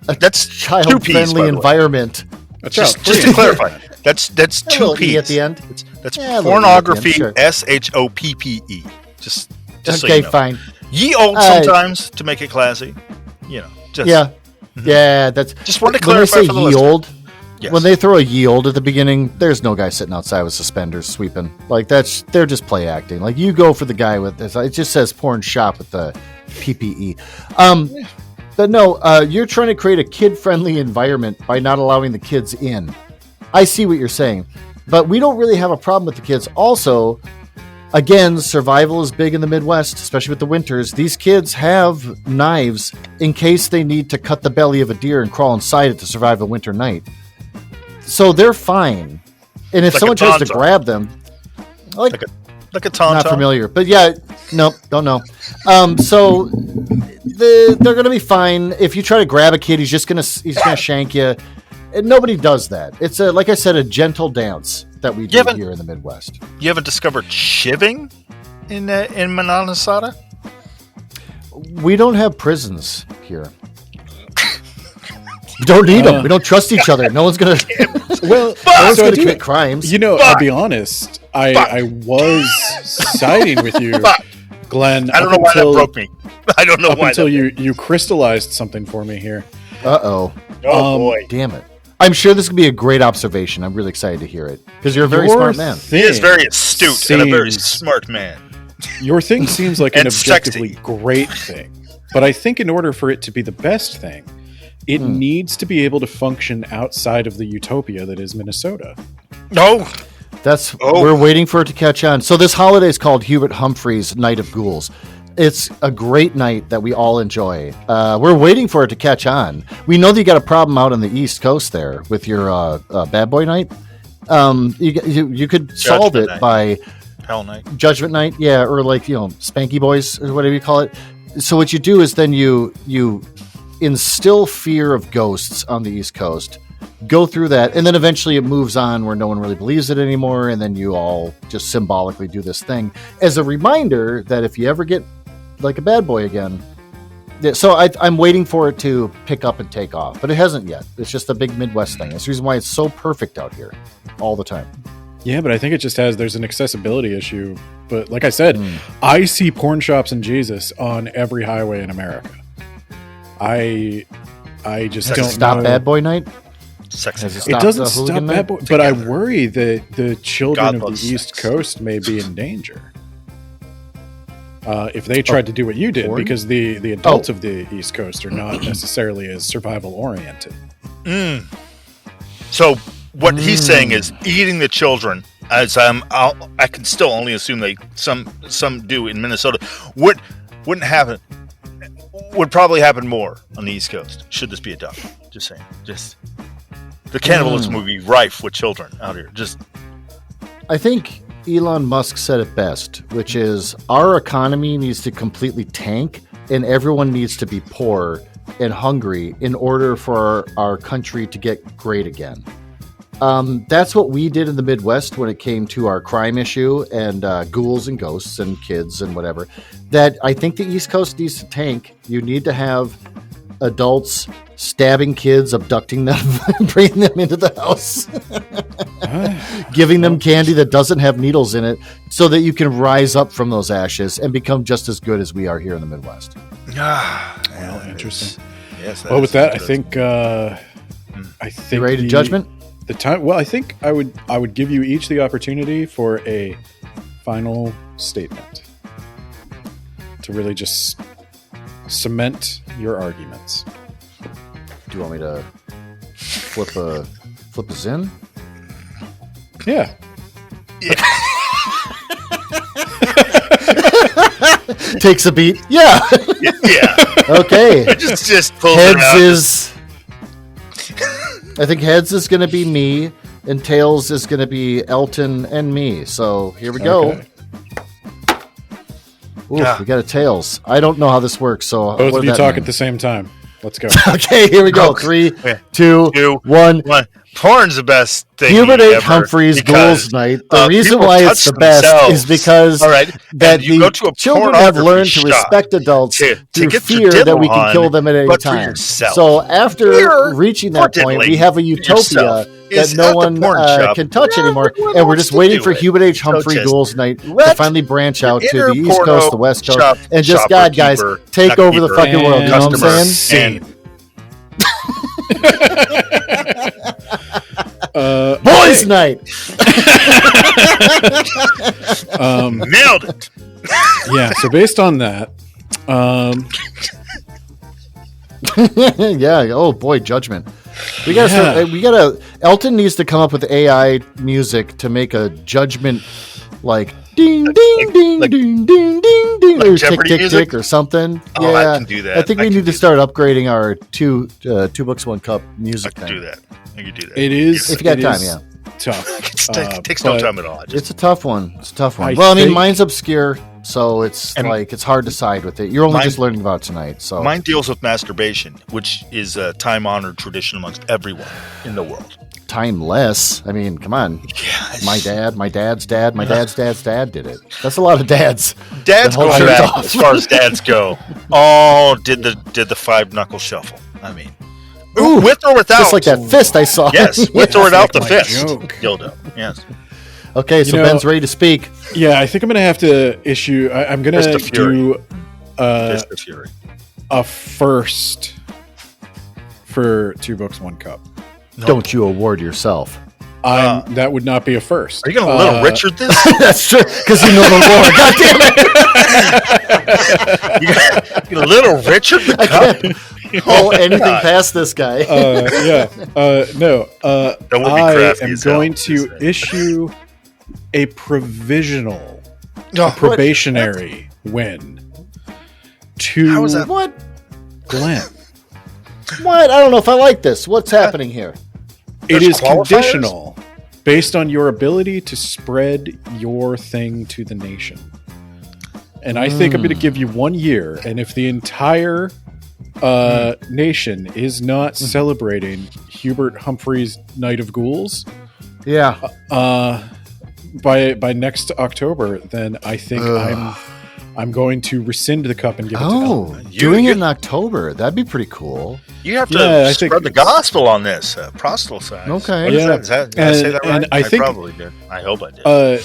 that's child-friendly environment. Just to clarify, that's two P's at the end. That's pornography. Sure. SHOPPE. Just okay, so you know. Fine. Ye old sometimes to make it classy. Yeah. That's just wanted to clarify when they say for the ye listener. old. Yes. When they throw a ye old at the beginning, there's no guy sitting outside with suspenders sweeping. Like, they're just play acting. Like, you go for the guy with this. It just says porn shop with the PPE. But no, you're trying to create a kid-friendly environment by not allowing the kids in. I see what you're saying, but we don't really have a problem with the kids. Also, again, survival is big in the Midwest, especially with the winters. These kids have knives in case they need to cut the belly of a deer and crawl inside it to survive a winter night. So they're fine. And if someone tries to grab them, like a tauntaun. Not familiar, but yeah, nope, don't know. So they're going to be fine. If you try to grab a kid, he's gonna shank you. And nobody does that. It's like I said, a gentle dance that we do here in the Midwest. You haven't discovered shivving in Minnesota? We don't have prisons here. We don't need them. We don't trust each other. No one's gonna. No one's gonna commit crimes. I'll be honest. I was siding with you, Glenn. I don't know why that broke me. I don't know why. Until you crystallized something for me here. Oh boy! Damn it! I'm sure this could be a great observation. I'm really excited to hear it because you're a very smart man. He is very astute and a very smart man. Your thing seems like an objectively great thing, but I think in order for it to be the best thing, it needs to be able to function outside of the utopia that is Minnesota. No. We're waiting for it to catch on. So this holiday is called Hubert Humphrey's Night of Ghouls. It's a great night that we all enjoy. We're waiting for it to catch on. We know that you got a problem out on the East Coast there with your Bad Boy Night. You could solve it by Hell Night, Judgment Night, yeah, or Spanky Boys or whatever you call it. So what you do is then you instill fear of ghosts on the East Coast. Go through that, and then eventually it moves on where no one really believes it anymore, and then you all just symbolically do this thing as a reminder that if you ever get like a bad boy again. Yeah, so I'm waiting for it to pick up and take off, but it hasn't yet. It's just a big Midwest thing. That's the reason why it's so perfect out here all the time. Yeah, but I think it just there's an accessibility issue. But like I said, I see porn shops and Jesus on every highway in America. I just Has don't it stopped know. Bad Boy Night? Sexy. Has It stopped doesn't the stop hooligan bad night? boy, but I worry that the children God of the loves East sex. Coast may be in danger if they tried to do what you did, porn? because the adults of the East Coast are not necessarily as survival oriented. So what he's saying is eating the children, as I can still only assume they some do in Minnesota, wouldn't happen. Would probably happen more on the East Coast. Should this be adopted? Just saying. Just the cannibalism would be rife with children out here. Just I think Elon Musk said it best, which is our economy needs to completely tank and everyone needs to be poor and hungry in order for our country to get great again. That's what we did in the Midwest when it came to our crime issue and ghouls and ghosts and kids and whatever. That I think the East Coast needs to tank. You need to have adults stabbing kids, abducting them, bringing them into the house, giving them candy that doesn't have needles in it so that you can rise up from those ashes and become just as good as we are here in the Midwest. Well, interesting. Yes. Well, with that, I think You ready to judgment? The time. Well, I think I would give you each the opportunity for a final statement to really just cement your arguments. Do you want me to flip a Zin? Yeah. Takes a beat. Yeah. Yeah. Okay. just pull it out. Heads is. I think heads is going to be me, and tails is going to be Elton and me. So here we go. Okay. Ooh, we got a tails. I don't know how this works. So Both what of does you that talk mean? at the same time. Let's go. Okay, here we go. 3, 2, 1. Porn's the best thing. Hubert H. ever Humphrey's because, Ghouls Night. The reason people why touch it's the best themselves. is because All right, that and you go to the a children have pornography learned to shop respect adults to through get your fear that demo we can on, kill them at any but for time. yourself. So after Here, reaching that for point, we diddling have a utopia that is no at the one porn shop. can touch Yeah, anymore, everyone and we're wants just to waiting do for it. Hubert H. So Humphrey just Ghouls Night to let finally branch out to your the inner East porno Coast, the West Coast, shop and just, God, guys, shopkeeper, take over the shopkeeper, fucking world. You know what I'm customer, saying? Okay. Boys' Night. Nailed it. Yeah. So based on that, Yeah. Oh boy, judgment. We gotta start. Elton needs to come up with AI music to make a judgment, like ding ding ding like- ding ding ding ding, like or tick Jeopardy tick music? tick or something. Oh, yeah, I can do that. I think I we can need to do start upgrading our two books, one cup I music can thing. do that. I can do that. it is. If you got it time, is yeah. Tough. It takes no but time at all. I just, It's a tough one. It's a tough one. I Well, I mean, think- mine's obscure, so it's And- it's hard to side with it. You're only Mine- just learning about it tonight, so mine deals with masturbation, which is a time-honored tradition amongst everyone in the world. timeless. I mean, come on. Yeah, My dad, my dad's dad, my dad's dad's dad did it. That's a lot of dads. Dads The whole go shirt's back off. as far as dads go. Oh, did the 5-knuckle shuffle? I mean, Ooh, with or without? Just like that fist I saw. Yes, with or without the my fist. joke. Dildo. Yes. Okay, so You know- Ben's ready to speak. Yeah, I think I'm gonna have to issue. I'm gonna Fist of Fury. do Fist of Fury. a first for 2 books, 1 cup. Don't you award yourself. That would not be a first. Are you going to Little Richard this? That's true, because you know the lore. God damn it! You Little Richard the I cup? can't pull anything past this guy. No. That would be I crafty am as hell, going just to saying. issue a provisional, No, probationary win to How is that? What? Glen. What? I don't know if I like this. What's happening here? It There's is qualifiers? conditional based on your ability to spread your thing to the nation. And I think I'm going to give you 1 year. And if the entire nation is not celebrating Hubert Humphrey's Night of Ghouls by next October, then I think I'm going to rescind the cup and give it to Oh, Elton. doing it in October. That'd be pretty cool. You have to Yeah, I spread think- the gospel on this. Proselytize. Okay. What is Yeah. that? Is that, did I say that right? And I think- probably did. I hope I did.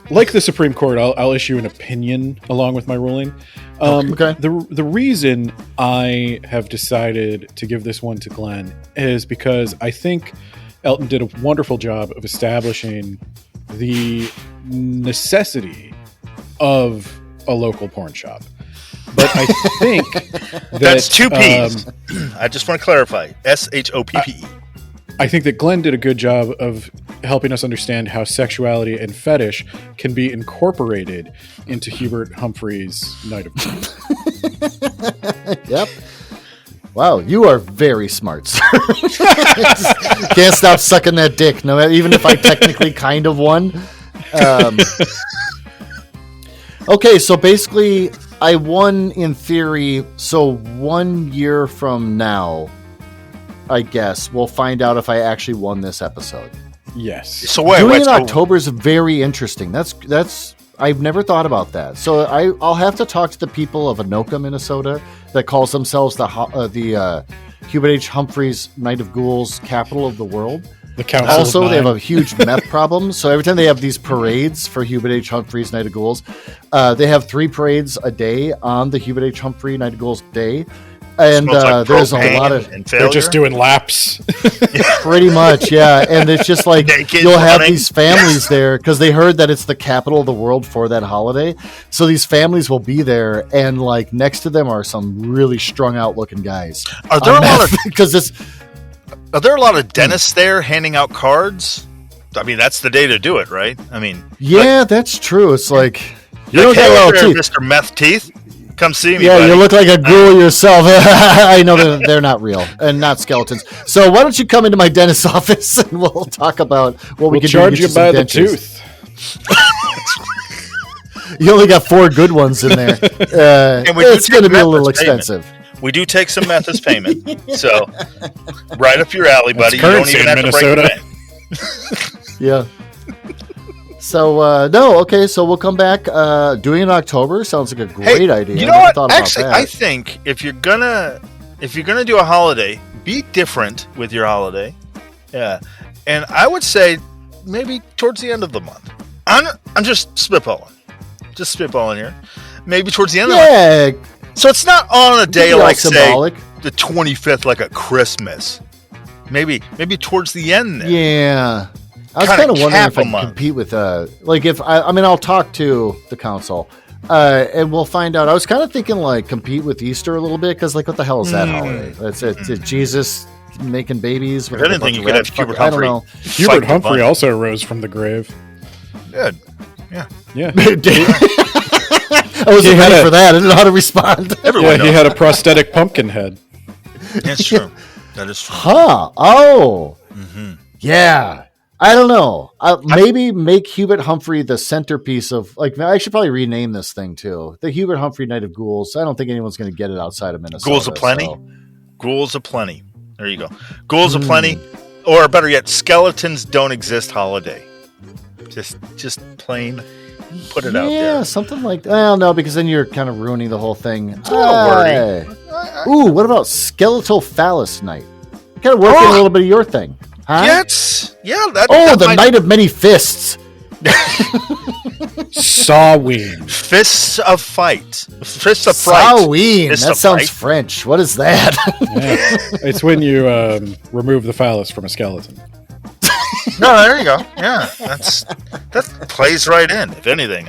Like the Supreme Court, I'll issue an opinion along with my ruling. Okay. The reason I have decided to give this one to Glenn is because I think Elton did a wonderful job of establishing the necessity of a local porn shop. But I think That's two P's. um, I just want to clarify. SHOPPE. I think that Glenn did a good job of helping us understand how sexuality and fetish can be incorporated into Hubert Humphrey's Night of Ghouls. Yep. Wow, you are very smart, sir. Can't stop sucking that dick, no, even if I technically kind of won. Okay, so basically, I won in theory. So 1 year from now, I guess we'll find out if I actually won this episode. Yes. So wait, Doing wait. it in So, October is very interesting. That's I've never thought about that. So I'll have to talk to the people of Anoka, Minnesota, that calls themselves the Hubert H. Humphrey's Night of Ghouls capital of the world. The Council Also, of they have Nine. a huge meth problem. So every time they have these parades for Hubert H. Humphrey's Night of Ghouls, they have 3 parades a day on the Hubert H. Humphrey Night of Ghouls day. And smells like there's a propane lot of and They're failure. just doing laps. pretty much, yeah. And it's just like Naked you'll have running. these families there because they heard that it's the capital of the world for that holiday. So these families will be there, and like next to them are some really strung out looking guys. Are there a lot of because it's Are there a lot of dentists there handing out cards? I mean, that's the day to do it, right? I mean, yeah, that's true. It's like you like, don't hey, got a lot there, of teeth. Mr. Meth Teeth. Come see me, Yeah, buddy. you look like a ghoul yourself. I know they're not real and not skeletons. So why don't you come into my dentist's office and we'll talk about what we We'll can charge do you to get by some the dentures. tooth. You only got 4 good ones in there. And we do It's going to take be a meth little as payment. expensive. We do take some meth as payment. So, right up your alley, buddy. You don't currency even in have to break Minnesota. the bank. Yeah. So no, okay. So we'll come back. Doing it in October sounds like a great idea. You I know never what? thought about Actually, that. I think if you're gonna do a holiday, be different with your holiday. Yeah, and I would say maybe towards the end of the month. I'm just spitballing here. Maybe towards the end of the month. Yeah, So it's not on a day be all like symbolic. say the 25th, like a Christmas. Maybe towards the end there. Yeah. I was Kinda kind of wondering if cap I a can month. compete with like if I mean I'll talk to the council and we'll find out. I was kind of thinking like compete with Easter a little bit because like what the hell is that holiday? It's Jesus making babies. With If like, a anything, bunch you of could have rats. Hubert I don't Humphrey. know. Fight Hubert the Humphrey bunny. also rose from the grave. Good. Yeah. Yeah. I wasn't He had ready a- for that. I didn't know how to respond. Everyone Yeah, knows. he had a prosthetic pumpkin head. That's true. That is true. Huh. Oh. Mm-hmm. Yeah. I don't know. Maybe make Hubert Humphrey the centerpiece of like. I should probably rename this thing too. The Hubert Humphrey Night of Ghouls. I don't think anyone's going to get it outside of Minnesota. Ghouls aplenty? so- Ghouls aplenty. There you go. Ghouls aplenty. Or better yet, skeletons don't exist holiday. Just plain put it out Yeah, there. something like. Well, no, because then you're kind of ruining the whole thing. a little wordy. Ooh, what about Skeletal Phallus Night? Kind of working a little bit of your thing, huh? Yeah, that. Oh, that the might- Night of Many Fists. Sawween. Fists of fight. Fists of fright. Samhain. Fist That of sounds fright. French. What is that? Yeah. It's when you remove the phallus from a skeleton. No, there you go. Yeah, that plays right in. If anything,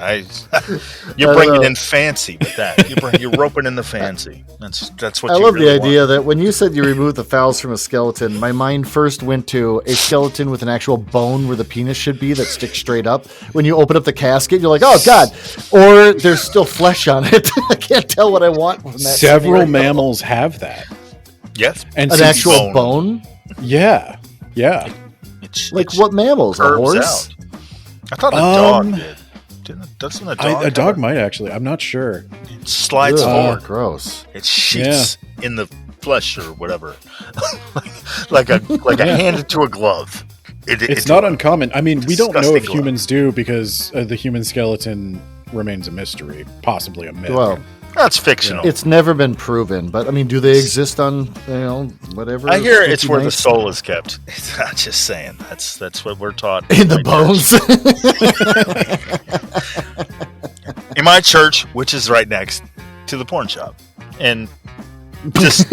you're I bringing know. in fancy with that. You're roping in the fancy. That's what I you love really the idea want. that when you said you removed the phallus from a skeleton, my mind first went to a skeleton with an actual bone where the penis should be that sticks straight up. When you open up the casket, you're like, oh, God. Or there's still flesh on it. I can't tell what I want from that. Several scenario. mammals have that. Yes, And An since- actual bone? Yeah. Yeah. Like what mammals? A curves horse? out. I thought a dog Um, did. Doesn't a dog? A dog might actually. I'm not sure. It slides Ugh, forward. gross. It sheets in the flesh or whatever, like a hand into a glove. It's not uncommon. I mean, we don't know if disgusting glove. humans do because the human skeleton remains a mystery, possibly a myth. Well, That's fictional. it's never been proven, but I mean, do they exist on whatever? I hear it's where the 59th? soul is kept. I'm just saying. That's what we're taught in the my bones. church. In my church, which is right next to the porn shop, and just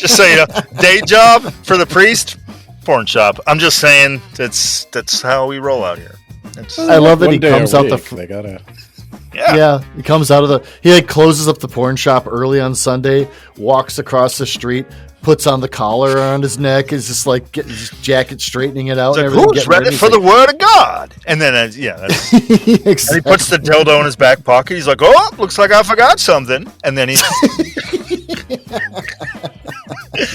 so you know, day job for the priest, porn shop. I'm just saying that's how we roll out here. I love that One he day comes a out week, the. they gotta. Yeah, he comes out of the. He like closes up the porn shop early on Sunday, walks across the street, puts on the collar around his neck, is just like getting his jacket, straightening it out. It's like, and everything, who's getting ready for the word of God? And then, that's, and he Exactly. puts the dildo in his back pocket. He's like, oh, looks like I forgot something. And then he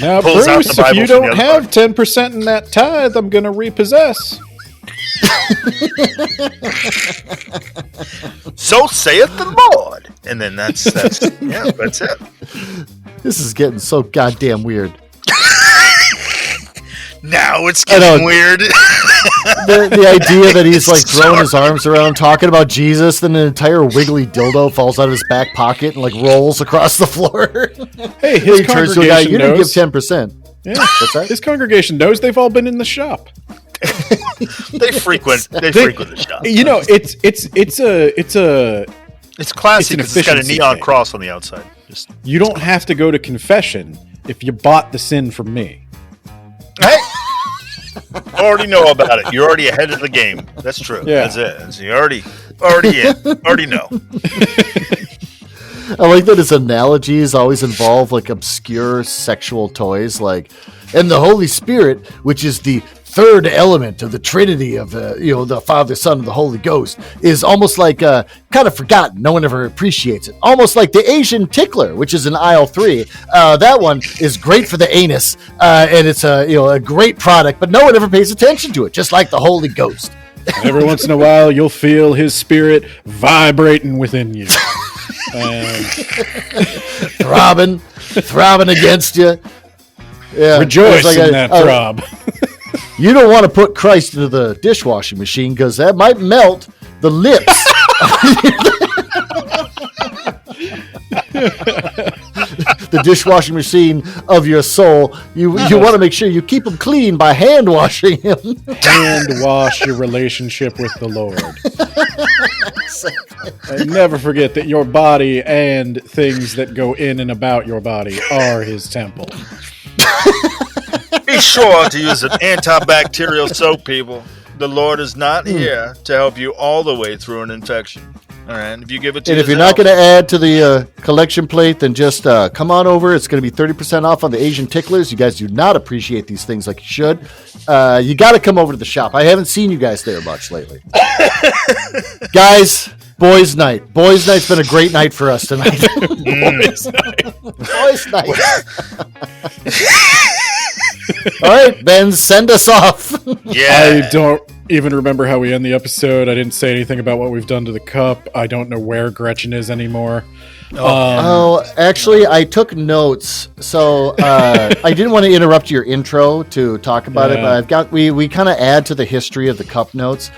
Now, pulls out Bruce, the if Bible you from the don't other have 10% in that tithe, I'm going to repossess. so saith the Lord. And then that's that's it. This is getting so goddamn weird. Now it's I know. getting weird. The idea that he's like throwing his arms around talking about Jesus, then an entire wiggly dildo falls out of his back pocket and like rolls across the floor. Hey, his He turns to a guy, congregation you didn't give knows. 10%. Yeah. What's that? His congregation knows they've all been in the shop. They frequent the shop. You know, it's It's classy an because it's got a efficiency neon thing. cross on the outside. Just you don't have to go to confession if you bought the sin from me. hey, already know about it. You're already ahead of the game. That's true. Yeah. That's it. So you already know. I like that his analogies always involve like obscure sexual toys, like, and the Holy Spirit, which is the third element of the Trinity of the Father, Son, and the Holy Ghost, is almost like kind of forgotten. No one ever appreciates it. Almost like the Asian tickler, which is in aisle 3. That one is great for the anus, and it's a great product, but no one ever pays attention to it. Just like the Holy Ghost. Every once in a while, you'll feel his spirit vibrating within you. throbbing against you. Yeah, Rejoice it's like in that throb. You don't want to put Christ into the dishwashing machine because that might melt the lips. The dishwashing machine of your soul. You want to make sure you keep him clean by hand washing him. Hand wash your relationship with the Lord. And never forget that your body and things that go in and about your body are his temple. Be sure to use an antibacterial soap, people. The Lord is not here to help you all the way through an infection. All right, if you give it to And if you're not going to add to the collection plate, then just come on over. It's going to be 30% off on the Asian ticklers. You guys do not appreciate these things like you should. You got to come over to the shop. I haven't seen you guys there much lately. Guys, boys' night. Boys' night's been a great night for us tonight. Boys' night. All right, Ben, send us off. yeah, I don't even remember how we end the episode. I didn't say anything about what we've done to the cup. I don't know where Gretchen is anymore. Actually, I took notes, so I didn't want to interrupt your intro to talk about it, but we kind of add to the history of the cup notes.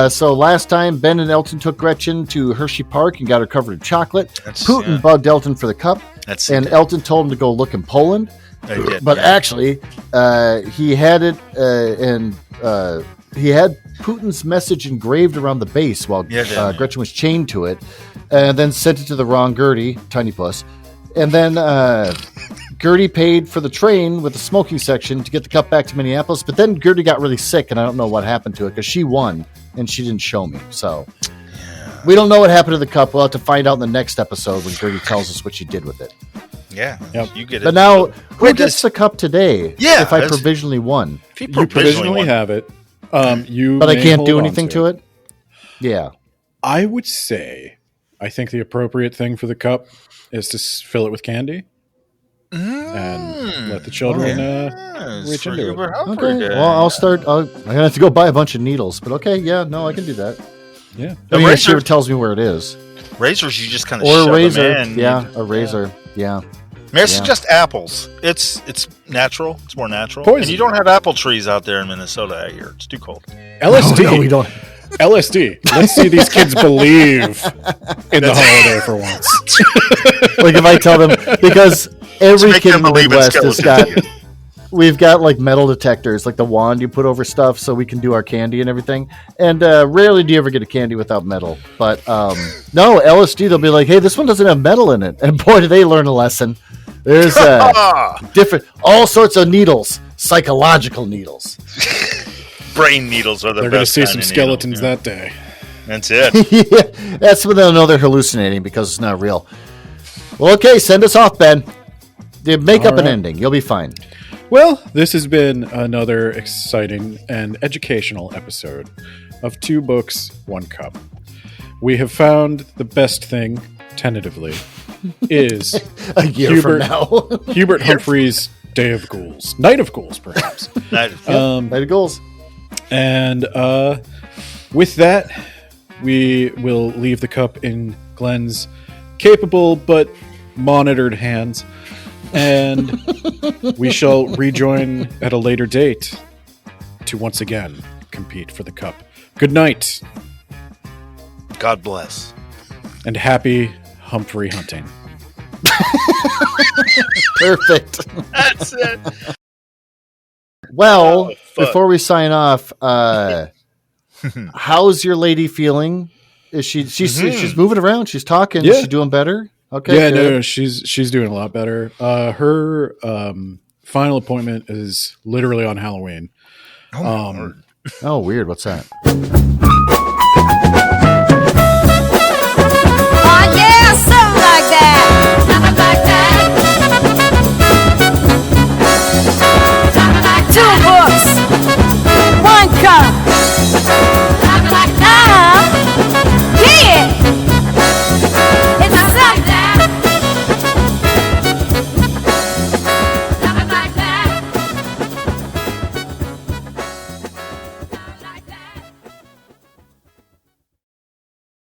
So last time, Ben and Elton took Gretchen to Hershey Park and got her covered in chocolate. Putin bugged Elton for the cup, and Elton told him to go look in Poland. But actually, he had it, and he had Putin's message engraved around the base while Gretchen was chained to it, and then sent it to the wrong Gertie, Tiny Puss. And then Gertie paid for the train with the smoking section to get the cup back to Minneapolis. But then Gertie got really sick, and I don't know what happened to it because she won, and she didn't show me. So we don't know what happened to the cup. We'll have to find out in the next episode when Gertie tells us what she did with it. Yeah, you get it. But now, who gets the cup today? Yeah, if I provisionally won. You provisionally have it. But I can't do anything to it? Yeah. I would say, I think the appropriate thing for the cup is to fill it with candy and let the children reach into it. Okay. Well, I'll start. I'm going to have to go buy a bunch of needles. But okay, yeah, no, I can do that. Yeah. I mean, she tells me where it is. Razors, you just kind of or shove a razor. them in. Yeah, a razor. Yeah. May I suggest apples? It's natural. It's more natural. Poison. And you don't have apple trees out there in Minnesota out here. It's too cold. LSD. No, we don't. LSD. Let's see these kids believe in the holiday for once. Like if I tell them, because every make kid them in the believe in Midwest has got, skeletons. we've got like metal detectors, like the wand you put over stuff so we can do our candy and everything. And rarely do you ever get a candy without metal. But no, LSD, they'll be like, hey, this one doesn't have metal in it. And boy, do they learn a lesson. There's different, all sorts of needles, psychological needles. Brain needles are the They're going to best see kind some of skeletons needle. that day. That's it. Yeah, that's when they'll know they're hallucinating because it's not real. Well, okay, send us off, Ben. Make up an ending. You'll be fine. Well, this has been another exciting and educational episode of 2 Books, 1 Cup. We have found the best thing, tentatively, is A year from now. Hubert Humphrey's Day of Ghouls. Night of Ghouls, perhaps. Night of Ghouls. And with that, we will leave the cup in Glen's capable but monitored hands, and we shall rejoin at a later date to once again compete for the cup. Good night. God bless. And happy Humphrey hunting. Perfect. That's it. Well, fuck. before we sign off, how's your lady feeling? Is she's moving around? She's talking. Yeah. Is she doing better? Okay. Yeah, good. no, she's doing a lot better. Her final appointment is literally on Halloween. Oh, weird. What's that?